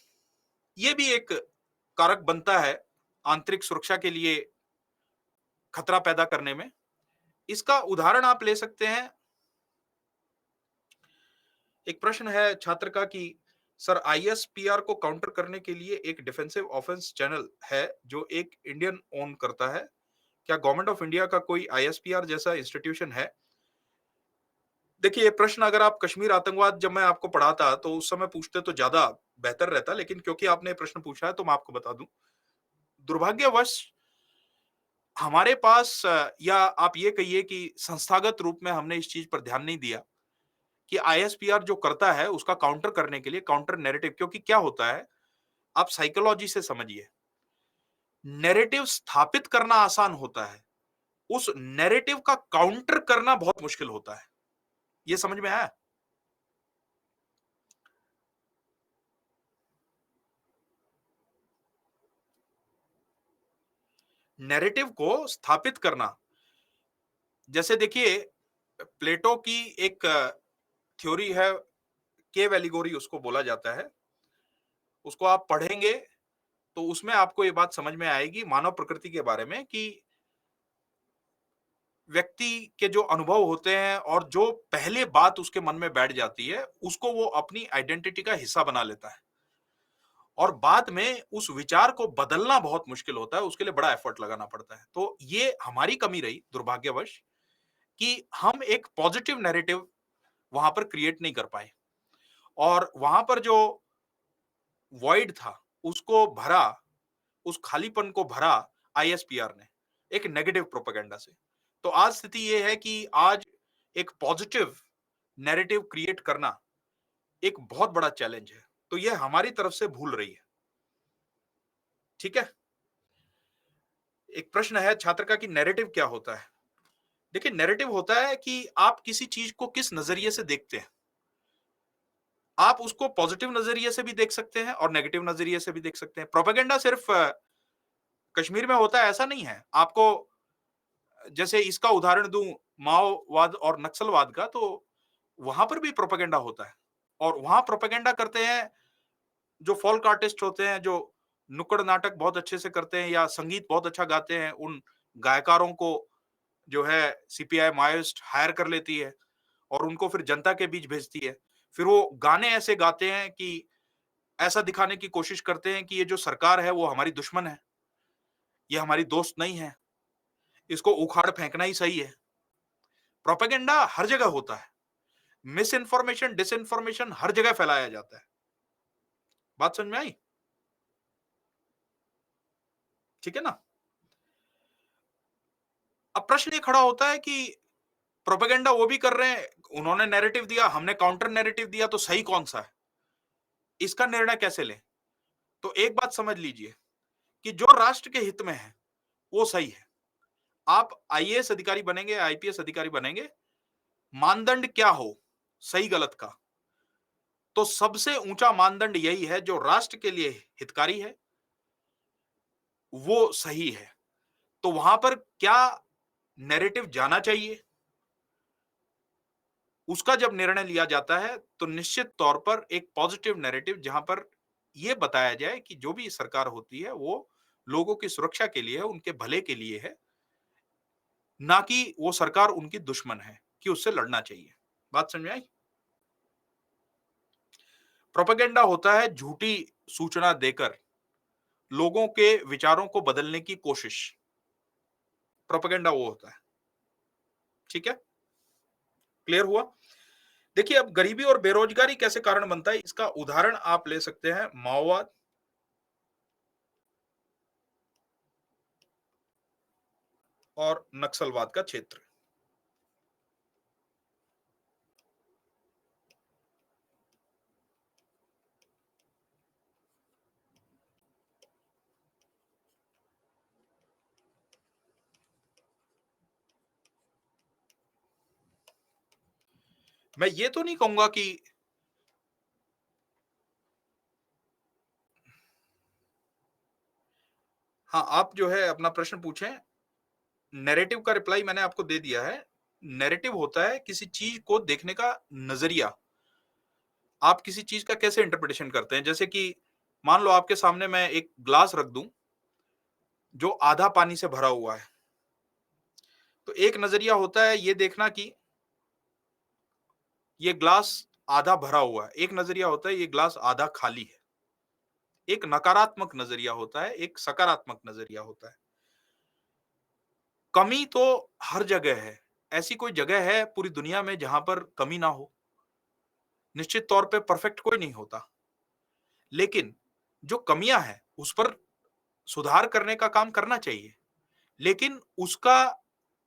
ये भी एक कारक बनता है आंतरिक सुरक्षा के लिए खतरा पैदा करने में। इसका उदाहरण आप ले सकते हैं। एक प्रश्न है छात्र का कि सर, आईएसपीआर को काउंटर करने के लिए एक डिफेंसिव ऑफेंस चैनल है जो एक इंडियन ओन करता है। क्या गवर्नमेंट ऑफ इंडिया का कोई आईएसपीआर जैसा इंस्टीट्यूशन है? देखिए, ये प्रश्न अगर आप कश्मीर आतंकवाद जब मैं आपको पढ़ाता तो उस समय पूछते तो ज्यादा बेहतर रहता, लेकिन क्योंकि आपने ये प्रश्न पूछा है तो मैं आपको बता दूं। दुर्भाग्यवश हमारे पास या आप ये कहिए कि संस्थागत रूप में हमने इस चीज पर ध्यान नहीं दिया कि आईएसपीआर जो करता है उसका काउंटर करने के लिए काउंटर नैरेटिव। क्योंकि क्या होता है, आप साइकोलॉजी से समझिए, नैरेटिव स्थापित करना आसान होता है, उस नैरेटिव का काउंटर करना बहुत मुश्किल होता है। ये समझ में आया? नैरेटिव को स्थापित करना, जैसे देखिए, प्लेटो की एक थ्योरी है, केव एलिगोरी उसको बोला जाता है। उसको आप पढ़ेंगे तो उसमें आपको ये बात समझ में आएगी मानव प्रकृति के बारे में कि व्यक्ति के जो अनुभव होते हैं और जो पहले बात उसके मन में बैठ जाती है, उसको वो अपनी आइडेंटिटी का हिस्सा बना लेता है और बाद में उस विचार को बदलना बहुत मुश्किल होता है, उसके लिए बड़ा एफर्ट लगाना पड़ता है। तो ये हमारी कमी रही दुर्भाग्यवश कि हम एक पॉजिटिव नैरेटिव वहां पर क्रिएट नहीं कर पाए और वहां पर जो वॉइड था उसको भरा, उस खालीपन को भरा आईएसपीआर ने एक नेगेटिव प्रोपेगेंडा से। तो आज स्थिति यह है कि आज एक पॉजिटिव नैरेटिव क्रिएट करना एक बहुत बड़ा चैलेंज है। तो यह हमारी तरफ से भूल रही है। ठीक है। एक प्रश्न है छात्र का कि नैरेटिव क्या होता है? देखिए, नैरेटिव होता है कि आप किसी चीज को किस नजरिए से देखते हैं। आप उसको पॉजिटिव नजरिए से भी देख सकते हैं और नेगेटिव नजरिए से भी देख सकते हैं। प्रोपेगेंडा सिर्फ कश्मीर में होता है ऐसा नहीं है। आपको जैसे इसका उदाहरण दूं, माओवाद और नक्सलवाद का, तो वहां पर भी प्रोपेगेंडा होता है और वहां प्रोपेगेंडा करते हैं जो फोल्क आर्टिस्ट होते हैं, जो नुक्कड़ नाटक बहुत अच्छे से करते हैं या संगीत बहुत अच्छा गाते हैं। उन गायकारों को जो है सीपीआई माओइस्ट हायर कर लेती है और उनको फिर जनता के बीच भेजती है। फिर वो गाने ऐसे गाते हैं कि ऐसा दिखाने की कोशिश करते हैं कि ये जो सरकार है वो हमारी दुश्मन है, ये हमारी दोस्त नहीं है। इसको उखाड़ फेंकना ही सही है। प्रोपेगेंडा हर जगह होता है, मिस इन्फॉर्मेशन, डिसइन्फॉर्मेशन हर जगह फैलाया जाता है। बात समझ में आई? ठीक है ना? अब प्रश्न ये खड़ा होता है कि प्रोपेगेंडा वो भी कर रहे हैं, उन्होंने नैरेटिव दिया, हमने काउंटर नैरेटिव दिया, तो सही कौन सा है? इसका निर्णय कैसे लें? तो एक बात समझ लीजिए कि जो राष्ट्र के हित में है वो सही है। आप आईएएस अधिकारी बनेंगे, आईपीएस अधिकारी बनेंगे, मानदंड क्या हो सही गलत का, तो सबसे ऊंचा मानदंड यही है जो राष्ट्र के लिए हितकारी है, वो सही है। तो वहां पर क्या नैरेटिव जाना चाहिए, उसका जब निर्णय लिया जाता है तो निश्चित तौर पर एक पॉजिटिव नैरेटिव, जहां पर यह बताया जाए कि जो भी सरकार होती है वो लोगों की सुरक्षा के लिए है, उनके भले के लिए है, ना कि वो सरकार उनकी दुश्मन है कि उससे लड़ना चाहिए। बात समझ में आई? प्रोपेगेंडा होता है झूठी सूचना देकर लोगों के विचारों को बदलने की कोशिश। प्रोपेगेंडा वो होता है। ठीक है? क्लियर हुआ? देखिए, अब गरीबी और बेरोजगारी कैसे कारण बनता है, इसका उदाहरण आप ले सकते हैं माओवाद और नक्सलवाद का क्षेत्र। मैं ये तो नहीं कहूंगा कि हाँ, आप जो है अपना प्रश्न पूछें। नैरेटिव का रिप्लाई मैंने आपको दे दिया है। नैरेटिव होता है किसी चीज को देखने का नजरिया। आप किसी चीज का कैसे इंटरप्रिटेशन करते हैं। जैसे कि मान लो आपके सामने मैं एक ग्लास रख दूं जो आधा पानी से भरा हुआ है, तो एक नजरिया होता है ये देखना कि ये ग्लास आधा भरा हुआ है, एक नजरिया होता है ये ग्लास आधा खाली है। एक नकारात्मक नजरिया होता है, एक सकारात्मक नजरिया होता है। कमी तो हर जगह है। ऐसी कोई जगह है पूरी दुनिया में जहां पर कमी ना हो? निश्चित तौर पे परफेक्ट कोई नहीं होता, लेकिन जो कमियां हैं उस पर सुधार करने का काम करना चाहिए। लेकिन उसका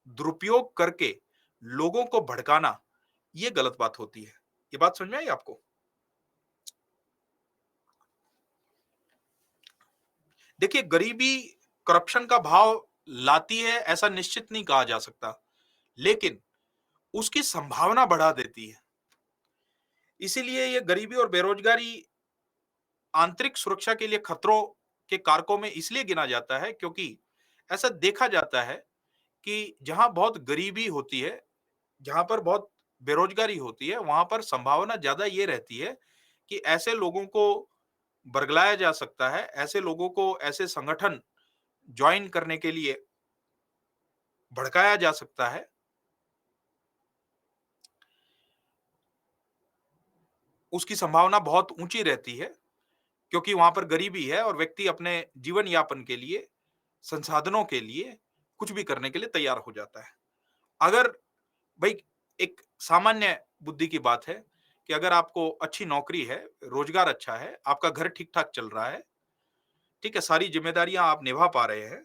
दुरुपयोग करके लोगों को भड़काना, ये गलत बात होती है। ये बात समझ में आई आपको? देखिए, गरीबी करप्शन का भाव लाती है ऐसा निश्चित नहीं कहा जा सकता, लेकिन उसकी संभावना बढ़ा देती है। इसीलिए ये गरीबी और बेरोजगारी आंतरिक सुरक्षा के लिए खतरों के कारकों में इसलिए गिना जाता है क्योंकि ऐसा देखा जाता है कि जहां बहुत गरीबी होती है, जहां पर बहुत बेरोजगारी होती है, वहां पर संभावना ज्यादा ये रहती है कि ऐसे लोगों को बरगलाया जा सकता है, ऐसे लोगों को ऐसे संगठन ज्वाइन करने के लिए भड़काया जा सकता है। उसकी संभावना बहुत ऊंची रहती है क्योंकि वहां पर गरीबी है और व्यक्ति अपने जीवन यापन के लिए, संसाधनों के लिए कुछ भी करने के लिए तैयार हो जाता है। अगर भाई, एक सामान्य बुद्धि की बात है कि अगर आपको अच्छी नौकरी है, रोजगार अच्छा है, आपका घर ठीक ठाक चल रहा है, ठीक है, सारी जिम्मेदारियां आप निभा पा रहे हैं,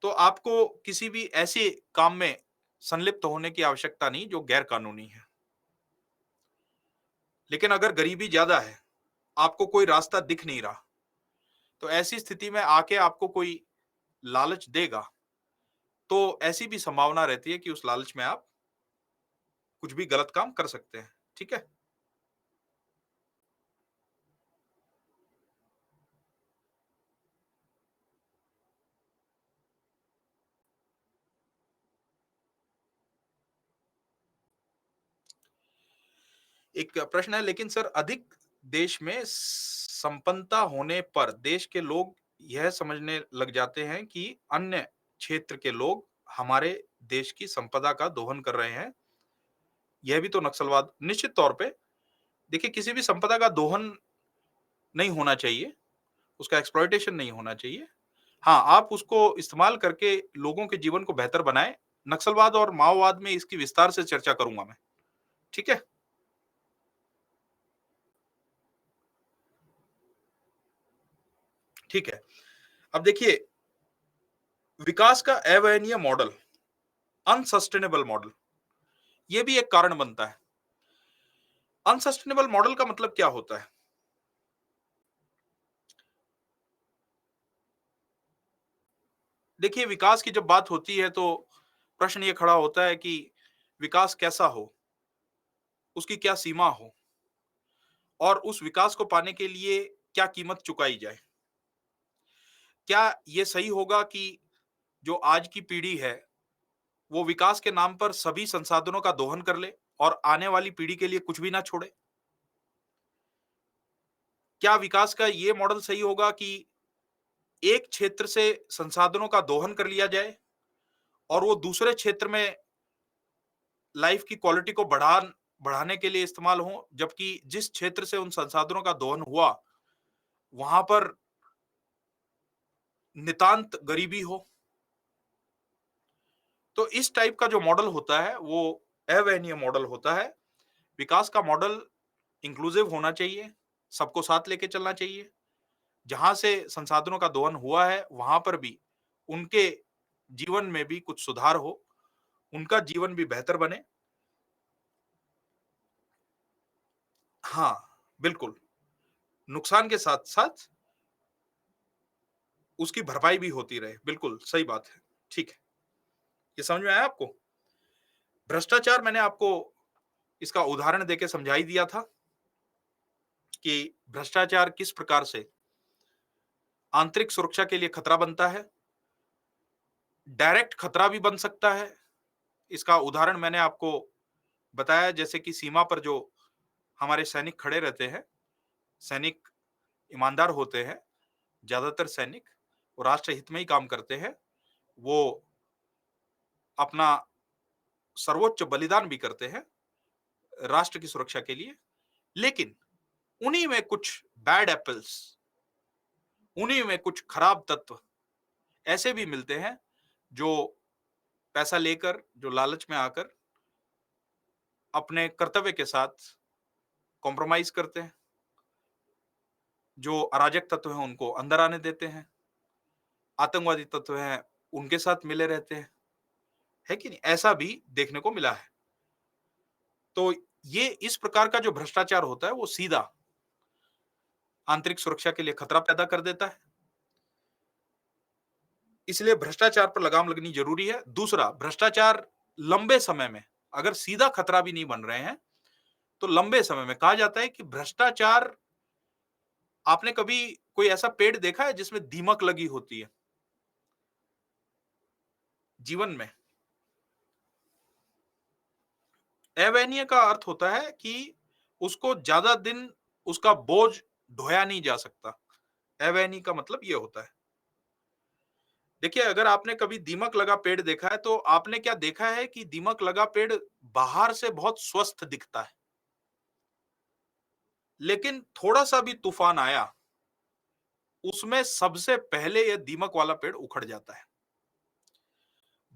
तो आपको किसी भी ऐसे काम में संलिप्त होने की आवश्यकता नहीं जो गैर कानूनी है। लेकिन अगर गरीबी ज्यादा है, आपको कोई रास्ता दिख नहीं रहा, तो ऐसी स्थिति में आके आपको कोई लालच देगा, तो ऐसी भी संभावना रहती है कि उस लालच में आप कुछ भी गलत काम कर सकते हैं। ठीक है? एक प्रश्न है, लेकिन सर अधिक देश में संपन्नता होने पर देश के लोग यह समझने लग जाते हैं कि अन्य क्षेत्र के लोग हमारे देश की संपदा का दोहन कर रहे हैं। यह भी तो नक्सलवाद निश्चित तौर पे। देखिए, किसी भी संपदा का दोहन नहीं होना चाहिए, उसका एक्सप्लॉयटेशन नहीं होना चाहिए। हाँ, आप उसको इस्तेमाल करके लोगों के जीवन को बेहतर बनाएँ। नक्सलवाद और माओवाद में इसकी विस्तार से चर्चा करूँगा मैं। ठीक है? ठीक है। अब देखिए, विकास का अवांछनीय मॉडल, अनसस्टेनेबल मॉडल, ये भी एक कारण बनता है। अनसस्टेनेबल मॉडल का मतलब क्या होता है? देखिए, विकास की जब बात होती है तो प्रश्न ये खड़ा होता है कि विकास कैसा हो? उसकी क्या सीमा हो? और उस विकास को पाने के लिए क्या कीमत चुकाई जाए? क्या ये सही होगा कि जो आज की पीढ़ी है, वो विकास के नाम पर सभी संसाधनों का दोहन कर ले और आने वाली पीढ़ी के लिए कुछ भी ना छोड़े? क्या विकास का ये मॉडल सही होगा कि एक क्षेत्र से संसाधनों का दोहन कर लिया जाए और वो दूसरे क्षेत्र में लाइफ की क्वालिटी को बढ़ाने के लिए इस्तेमाल हो, जबकि जिस क्षेत्र से उन संसाधनों का दोहन हुआ, वहां पर नितांत गरीबी हो? तो इस टाइप का जो मॉडल होता है, वो अवांछनीय मॉडल होता है। विकास का मॉडल इंक्लूसिव होना चाहिए, सबको साथ लेके चलना चाहिए। जहां से संसाधनों का दोहन हुआ है, वहां पर भी उनके जीवन में भी कुछ सुधार हो, उनका जीवन भी बेहतर बने। हाँ, बिल्कुल। नुकसान के साथ-साथ उसकी भरपाई भी होती रहे। बिल्कुल, सही बात है। ठीक है। ये समझ में आया आपको? भ्रष्टाचार मैंने आपको इसका उदाहरण देके समझा ही दिया था कि भ्रष्टाचार किस प्रकार से आंतरिक सुरक्षा के लिए खतरा बनता है, डायरेक्ट खतरा भी बन सकता है। इसका उदाहरण मैंने आपको बताया, जैसे कि सीमा पर जो हमारे सैनिक खड़े रहते हैं, सैनिक ईमानदार होते हैं, ज़्यादातर सैनिक वो राष्ट्र हित में ही काम करते हैं। वो अपना सर्वोच्च बलिदान भी करते हैं राष्ट्र की सुरक्षा के लिए। लेकिन उन्हीं में कुछ बैड एप्पल्स, उन्हीं में कुछ खराब तत्व ऐसे भी मिलते हैं जो पैसा लेकर, जो लालच में आकर अपने कर्तव्य के साथ कॉम्प्रोमाइज करते हैं। जो अराजक तत्व हैं उनको अंदर आने देते हैं, आतंकवादी तत्व हैं उनके साथ मिले रहते हैं, है कि नहीं? ऐसा भी देखने को मिला है। तो ये इस प्रकार का जो भ्रष्टाचार होता है, वो सीधा आंतरिक सुरक्षा के लिए खतरा पैदा कर देता है। इसलिए भ्रष्टाचार पर लगाम लगनी जरूरी है। दूसरा, भ्रष्टाचार लंबे समय में, अगर सीधा खतरा भी नहीं बन रहे हैं, तो लंबे समय में कहा जाता है कि भ्रष्टाचार, आपने कभी कोई ऐसा पेड़ देखा है जिसमें दीमक लगी होती है जीवन में? अवेनिया का अर्थ होता है कि उसको ज्यादा दिन उसका बोझ ढोया नहीं जा सकता। अवेनी का मतलब ये होता है। देखिए, अगर आपने कभी दीमक लगा पेड़ देखा है, तो आपने क्या देखा है कि दीमक लगा पेड़ बाहर से बहुत स्वस्थ दिखता है, लेकिन थोड़ा सा भी तूफान आया, उसमें सबसे पहले यह दीमक वाला पेड़ उखड़ जाता है।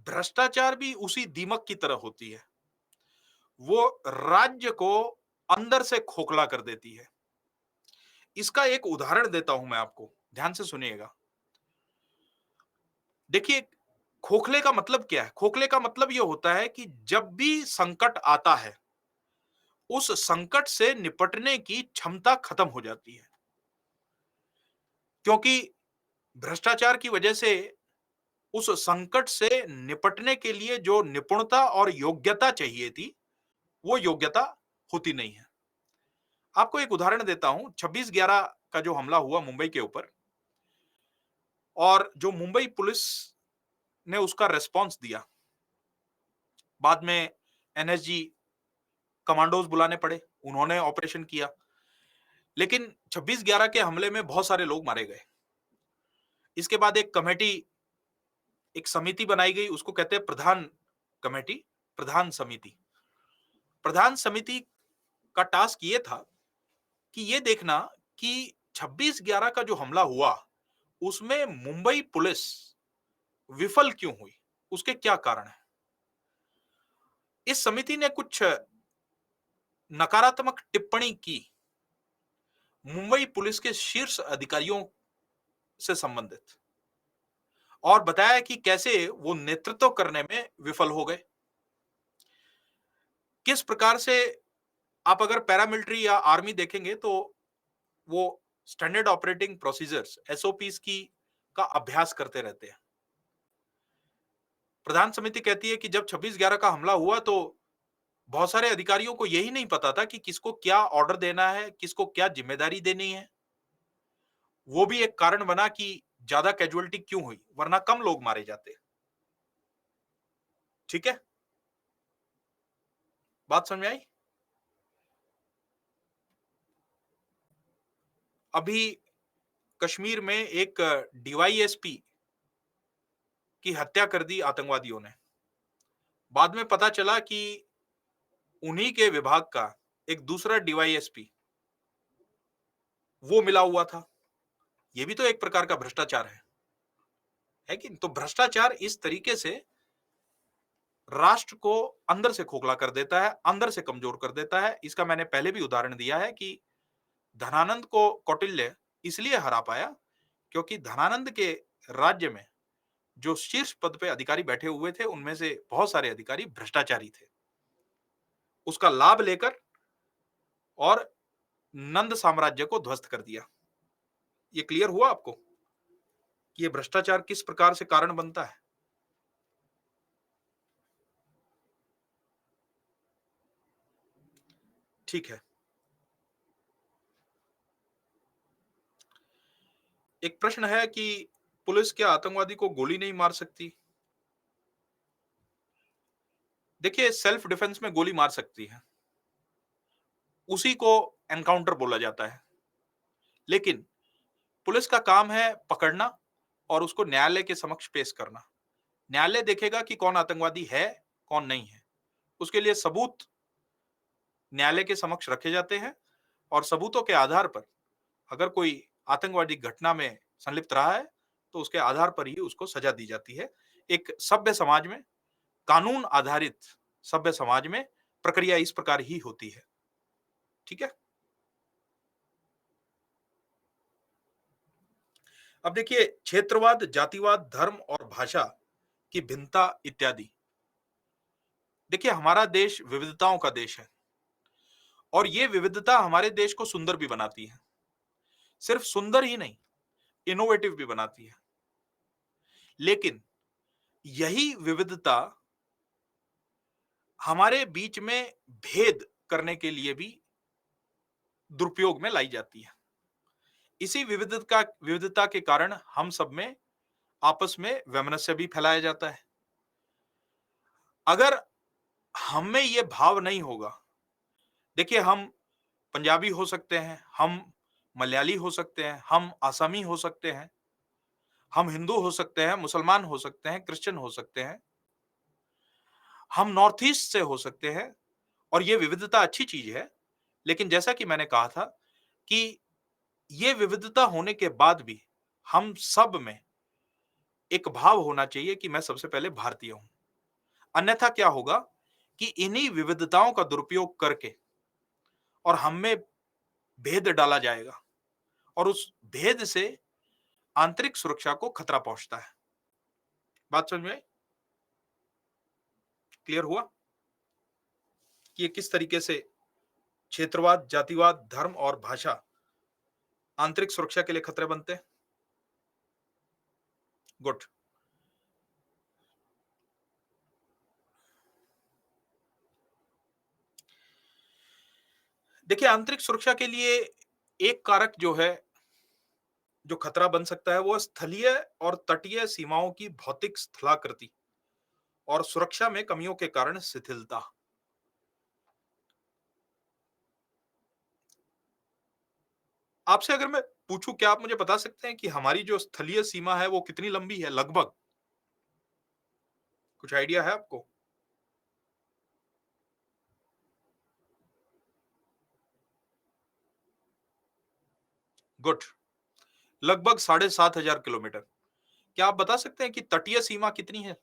भ्रष्टाचार भी उसी दीमक की तरह होती है। वो राज्य को अंदर से खोखला कर देती है। इसका एक उदाहरण देता हूं मैं आपको, ध्यान से सुनिएगा। देखिए, खोखले का मतलब क्या है? खोखले का मतलब यह होता है कि जब भी संकट आता है, उस संकट से निपटने की क्षमता खत्म हो जाती है। क्योंकि भ्रष्टाचार की वजह से उस संकट से निपटने के लिए जो निपुणता और योग्यता चाहिए थी, वो योग्यता होती नहीं है। आपको एक उदाहरण देता हूं, 26/11 का जो हमला हुआ मुंबई के ऊपर, और जो मुंबई पुलिस ने उसका रेस्पॉन्स दिया, बाद में एनएसजी कमांडोज बुलाने पड़े, उन्होंने ऑपरेशन किया, लेकिन 26/11 के हमले में बहुत सारे लोग मारे गए। इसके बाद एक कमेटी, एक समिति बनाई गई, उसको कहते हैं प्रधान कमेटी, प्रधान समिति। प्रधान समिति का टास्क ये था कि ये देखना कि 26/11 का जो हमला हुआ, उसमें मुंबई पुलिस विफल क्यों हुई? उसके क्या कारण हैं? इस समिति ने कुछ नकारात्मक टिप्पणी की मुंबई पुलिस के शीर्ष अधिकारियों से संबंधित और बताया कि कैसे वो नेतृत्व करने में विफल हो गए। किस प्रकार से आप अगर पैरामिलिट्री या आर्मी देखेंगे तो वो स्टैंडर्ड ऑपरेटिंग प्रोसीजर्स एसओपीस की का अभ्यास करते रहते हैं। प्रधान समिति कहती है कि जब 26/11 का हमला हुआ तो बहुत सारे अधिकारियों को यही नहीं पता था कि किसको क्या ऑर्डर देना है, किसको क्या जिम्मेदारी देनी है। वो भी एक कारण बना कि ज्यादा कैजुअलिटी क्यों हुई, वरना कम लोग मारे जाते। ठीक है, बात समझ में आई? अभी कश्मीर में एक डीवाईएसपी की हत्या कर दी आतंकवादियों ने। बाद में पता चला कि उन्हीं के विभाग का एक दूसरा डीवाईएसपी वो मिला हुआ था। ये भी तो एक प्रकार का भ्रष्टाचार है कि? तो भ्रष्टाचार इस तरीके से राष्ट्र को अंदर से खोखला कर देता है, अंदर से कमजोर कर देता है। इसका मैंने पहले भी उदाहरण दिया है कि धनानंद को कौटिल्य इसलिए हरा पाया क्योंकि धनानंद के राज्य में जो शीर्ष पद पे अधिकारी बैठे हुए थे उनमें से बहुत सारे अधिकारी भ्रष्टाचारी थे। उसका लाभ लेकर और नंद साम्राज्य को ध्वस्त कर दिया। ये क्लियर हुआ आपको कि ये भ्रष्टाचार किस प्रकार से कारण बनता है? ठीक है, एक प्रश्न है कि पुलिस क्या आतंकवादी को गोली नहीं मार सकती? देखिए, सेल्फ डिफेंस में गोली मार सकती है, उसी को एनकाउंटर बोला जाता है। लेकिन पुलिस का काम है पकड़ना और उसको न्यायालय के समक्ष पेश करना। न्यायालय देखेगा कि कौन आतंकवादी है, कौन नहीं है। उसके लिए सबूत न्यायालय के समक्ष रखे जाते हैं और सबूतों के आधार पर अगर कोई आतंकवादी घटना में संलिप्त रहा है तो उसके आधार पर ही उसको सजा दी जाती है। एक सभ्य समाज में, कानून आधारित सभ्य समाज में प्रक्रिया इस प्रकार ही होती है। ठीक है, अब देखिए क्षेत्रवाद, जातिवाद, धर्म और भाषा की भिन्नता इत्यादि। देखिए, हमारा देश विविधताओं का देश है और ये विविधता हमारे देश को सुंदर भी बनाती है। सिर्फ सुंदर ही नहीं, इनोवेटिव भी बनाती है। लेकिन यही विविधता हमारे बीच में भेद करने के लिए भी दुरुपयोग में लाई जाती है। इसी विविधता के कारण हम सब में आपस में वैमनस्य भी फैलाया जाता है। अगर हम में ये भाव नहीं होगा, देखिए हम पंजाबी हो सकते हैं, हम मलयाली हो सकते हैं, हम आसामी हो सकते हैं, हम हिंदू हो सकते हैं, मुसलमान हो सकते हैं, क्रिश्चियन हो सकते हैं, हम नॉर्थ ईस्ट से हो सकते हैं और ये विविधता अच्छी चीज है। लेकिन जैसा कि मैंने कहा था कि ये विविधता होने के बाद भी हम सब में एक भाव होना चाहिए कि मैं सबसे पहले भारतीय हूं। अन्यथा क्या होगा कि इन्हीं विविधताओं का दुरुपयोग करके और हम में भेद डाला जाएगा और उस भेद से आंतरिक सुरक्षा को खतरा पहुंचता है। बात समझ में आई? क्लियर हुआ कि ये किस तरीके से क्षेत्रवाद, जातिवाद, धर्म और भाषा आंतरिक सुरक्षा के लिए खतरे बनते हैं? गुड। देखिए, आंतरिक सुरक्षा के लिए एक कारक जो है, जो खतरा बन सकता है, वो स्थलीय और तटीय सीमाओं की भौतिक स्थलाकृति और सुरक्षा में कमियों के कारण शिथिलता। आपसे अगर मैं पूछूं, क्या आप मुझे बता सकते हैं कि हमारी जो स्थलीय सीमा है वो कितनी लंबी है लगभग? कुछ आइडिया है आपको? गुड। लगभग 7,500 किलोमीटर। क्या आप बता सकते हैं कि तटीय सीमा कितनी है?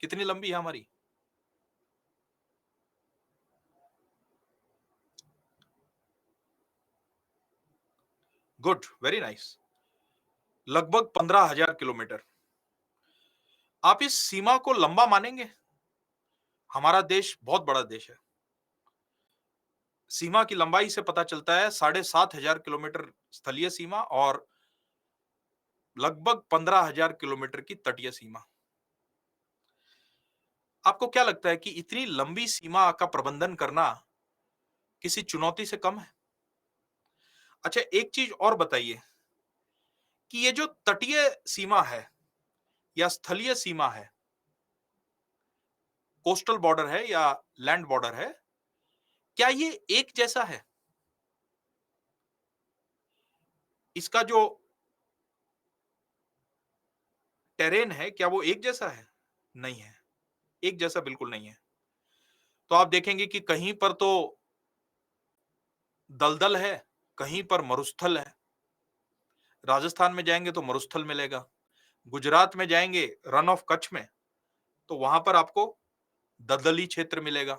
कितनी लंबी है हमारी? Good, very nice. लगभग 15,000 किलोमीटर। आप इस सीमा को लंबा मानेंगे? हमारा देश बहुत बड़ा देश है। सीमा की लंबाई से पता चलता है 7,500 किलोमीटर स्थलीय सीमा और लगभग 15,000 किलोमीटर की तटीय सीमा। आपको क्या लगता है कि इतनी लंबी सीमा का प्रबंधन करना किसी चुनौती से कम है? अच्छा, एक चीज और बताइए कि ये जो तटीय सीमा है या स्थलीय सीमा है, कोस्टल बॉर्डर है या लैंड बॉर्डर है, क्या ये एक जैसा है? इसका जो टेरेन है, क्या वो एक जैसा है? नहीं है, एक जैसा बिल्कुल नहीं है। तो आप देखेंगे कि कहीं पर तो दलदल है, कहीं पर मरुस्थल है। राजस्थान में जाएंगे तो मरुस्थल मिलेगा। गुजरात में जाएंगे रन ऑफ कच्छ में, तो वहां पर आपको दलदली क्षेत्र मिलेगा।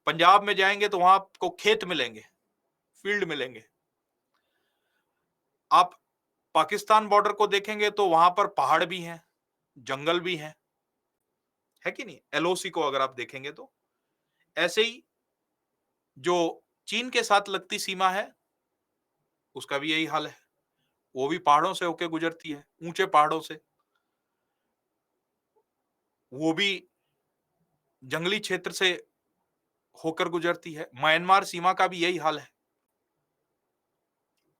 पंजाब में जाएंगे तो वहां आपको खेत मिलेंगे, फील्ड मिलेंगे। आप पाकिस्तान बॉर्डर को देखेंगे तो वहां पर पहाड़ भी हैं, जंगल भी हैं, है कि नहीं? एलओसी को अगर आप देखेंगे तो ऐसे ही जो चीन के साथ लगती सीमा है, उसका भी यही हाल है। वो भी पहाड़ों से होकर गुजरती है, ऊंचे पहाड़ों से। वो भी जंगली क्षेत्र से होकर गुजरती है। म्यांमार सीमा का भी यही हाल है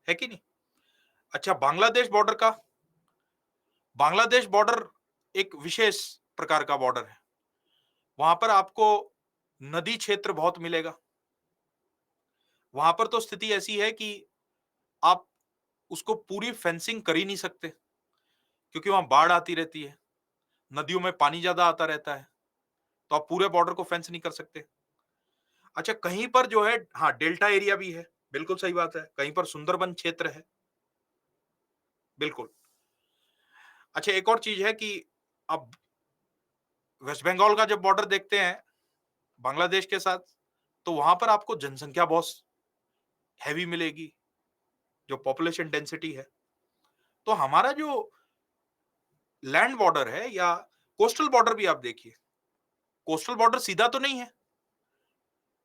कि नहीं? अच्छा, बांग्लादेश बॉर्डर का, बांग्लादेश बॉर्डर एक विशेष प्रकार का बॉर्डर है। वहां पर आपको नदी क्षेत्र बहुत मिलेगा। वहां पर तो स्थिति ऐसी है कि आप उसको पूरी फेंसिंग कर ही नहीं सकते, क्योंकि वहां बाढ़ आती रहती है, नदियों में पानी ज्यादा आता रहता है, तो आप पूरे बॉर्डर को फेंस नहीं कर सकते। अच्छा, कहीं पर जो है, हाँ, डेल्टा एरिया भी है, बिल्कुल सही बात है। कहीं पर सुंदरबन क्षेत्र है, बिल्कुल। अच्छा, एक और चीज है कि अब वेस्ट बंगाल का जब बॉर्डर देखते हैं बांग्लादेश के साथ, तो वहां पर आपको जनसंख्या बहुत हैवी मिलेगी, जो पॉपुलेशन डेंसिटी है। तो हमारा जो लैंड बॉर्डर है या कोस्टल बॉर्डर भी आप देखिए, कोस्टल बॉर्डर सीधा तो नहीं है,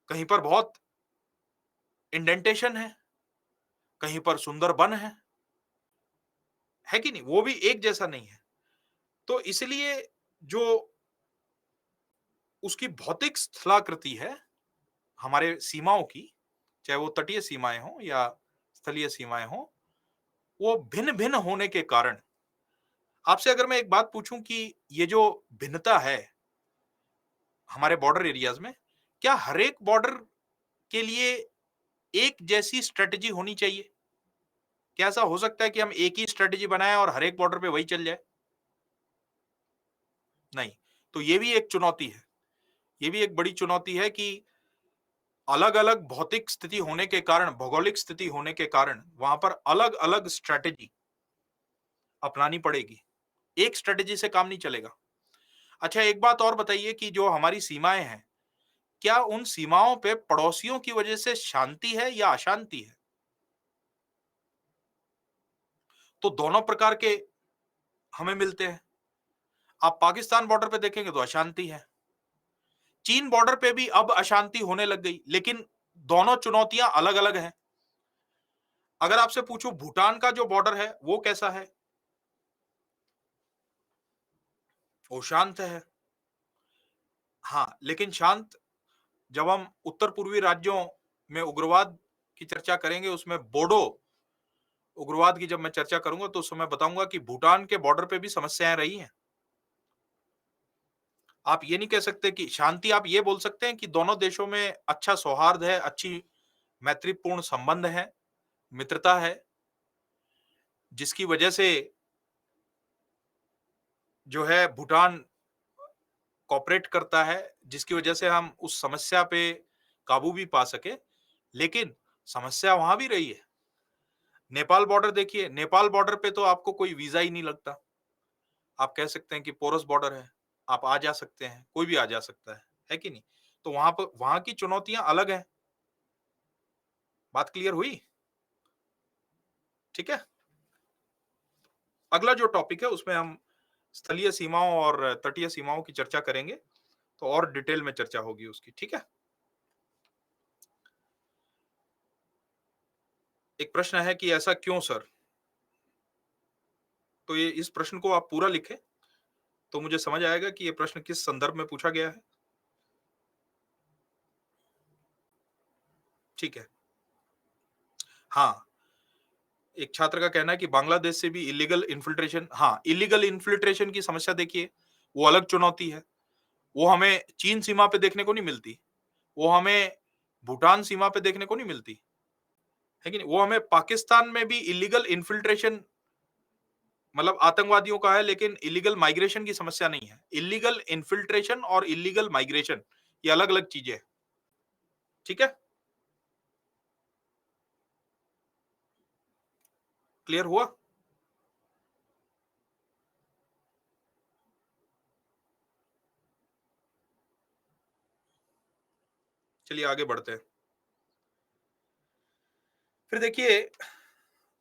कहीं पर बहुत इंडेंटेशन है, कहीं पर सुंदर वन है कि नहीं? वो भी एक जैसा नहीं है। तो इसलिए जो उसकी भौतिक स्थलाकृति है हमारे सीमाओं की, चाहे वो तटीय सीमाएं हों या स्थलीय सीमाएं हों, वो भिन्न भिन्न होने के कारण, आपसे अगर मैं एक बात पूछूं कि ये जो भिन्नता है हमारे बॉर्डर एरियाज में, क्या हर एक बॉर्डर के लिए एक जैसी स्ट्रेटजी होनी चाहिए? क्या ऐसा हो सकता है कि हम एक ही स्ट्रेटजी बनाएं और हर एक बॉर्डर पे वही चल जाए? नहीं। तो ये भी एक चुनौती है, ये भी एक बड़ी चुनौती है कि अलग अलग भौतिक स्थिति होने के कारण, भौगोलिक स्थिति होने के कारण वहां पर अलग अलग स्ट्रेटजी अपनानी पड़ेगी। एक स्ट्रेटजी से काम नहीं चलेगा। अच्छा, एक बात और बताइए कि जो हमारी सीमाएं हैं, क्या उन सीमाओं पे पड़ोसियों की वजह से शांति है या अशांति है? तो दोनों प्रकार के हमें मिलते हैं। आप पाकिस्तान बॉर्डर पे देखेंगे तो अशांति है, चीन बॉर्डर पे भी अब अशांति होने लग गई, लेकिन दोनों चुनौतियां अलग अलग हैं। अगर आपसे पूछूं भूटान का जो बॉर्डर है वो कैसा है? वो शांत है। हाँ, लेकिन शांत, जब हम उत्तर पूर्वी राज्यों में उग्रवाद की चर्चा करेंगे, उसमें बोडो उग्रवाद की जब मैं चर्चा करूंगा तो उस समय बताऊंगा कि भूटान के बॉर्डर पे भी समस्याएं रही हैं। आप ये नहीं कह सकते कि शांति, आप ये बोल सकते हैं कि दोनों देशों में अच्छा सौहार्द है, अच्छी मैत्रीपूर्ण संबंध है, मित्रता है, जिसकी वजह से जो है भूटान कॉपरेट करता है, जिसकी वजह से हम उस समस्या पे काबू भी पा सके। लेकिन समस्या वहां भी रही है। नेपाल बॉर्डर देखिए, नेपाल बॉर्डर पे तो आपको कोई वीजा ही नहीं लगता। आप कह सकते हैं कि पोरस बॉर्डर है, आप आ जा सकते हैं, कोई भी आ जा सकता है कि नहीं? तो वहां पर वहां की चुनौतियां अलग हैं। बात क्लियर हुई? ठीक है। अगला जो टॉपिक है उसमें हम स्थलीय सीमाओं और तटीय सीमाओं की चर्चा करेंगे, तो और डिटेल में चर्चा होगी उसकी। ठीक है। एक प्रश्न है कि ऐसा क्यों सर? तो ये इस प्रश्न को आप पूरा लिखें, तो मुझे समझ आएगा कि ये प्रश्न किस संदर्भ में पूछा गया है। ठीक है। हाँ, एक छात्र का कहना है कि बांग्लादेश से भी इलीगल इन्फिल्ट्रेशन, हाँ, इलीगल इन्फिल्ट्रेशन की समस्या देखिए, वो अलग चुनौती है। वो हमें चीन सीमा पे देखने को नहीं मिलती, वो हमें भूटान सीमा पे देखने को नहीं मिलती, है कि नहीं? वो हमें पाकिस्तान में भी इलीगल इन्फिल्ट्रेशन, मतलब आतंकवादियों का है, लेकिन इलीगल माइग्रेशन की समस्या नहीं है। इलीगल इन्फिल्ट्रेशन और इलीगल माइग्रेशन ये अलग अलग चीजें हैं। ठीक है, क्लियर हुआ? चलिए आगे बढ़ते हैं। फिर देखिए,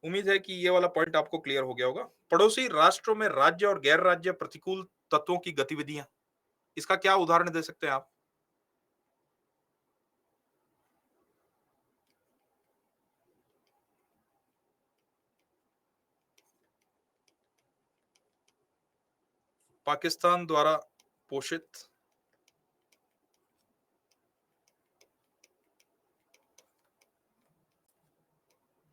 उम्मीद है कि ये वाला पॉइंट आपको क्लियर हो गया होगा। पड़ोसी राष्ट्रों में राज्य और गैर राज्य प्रतिकूल तत्वों की गतिविधियां, इसका क्या उदाहरण दे सकते हैं आप? पाकिस्तान द्वारा पोषित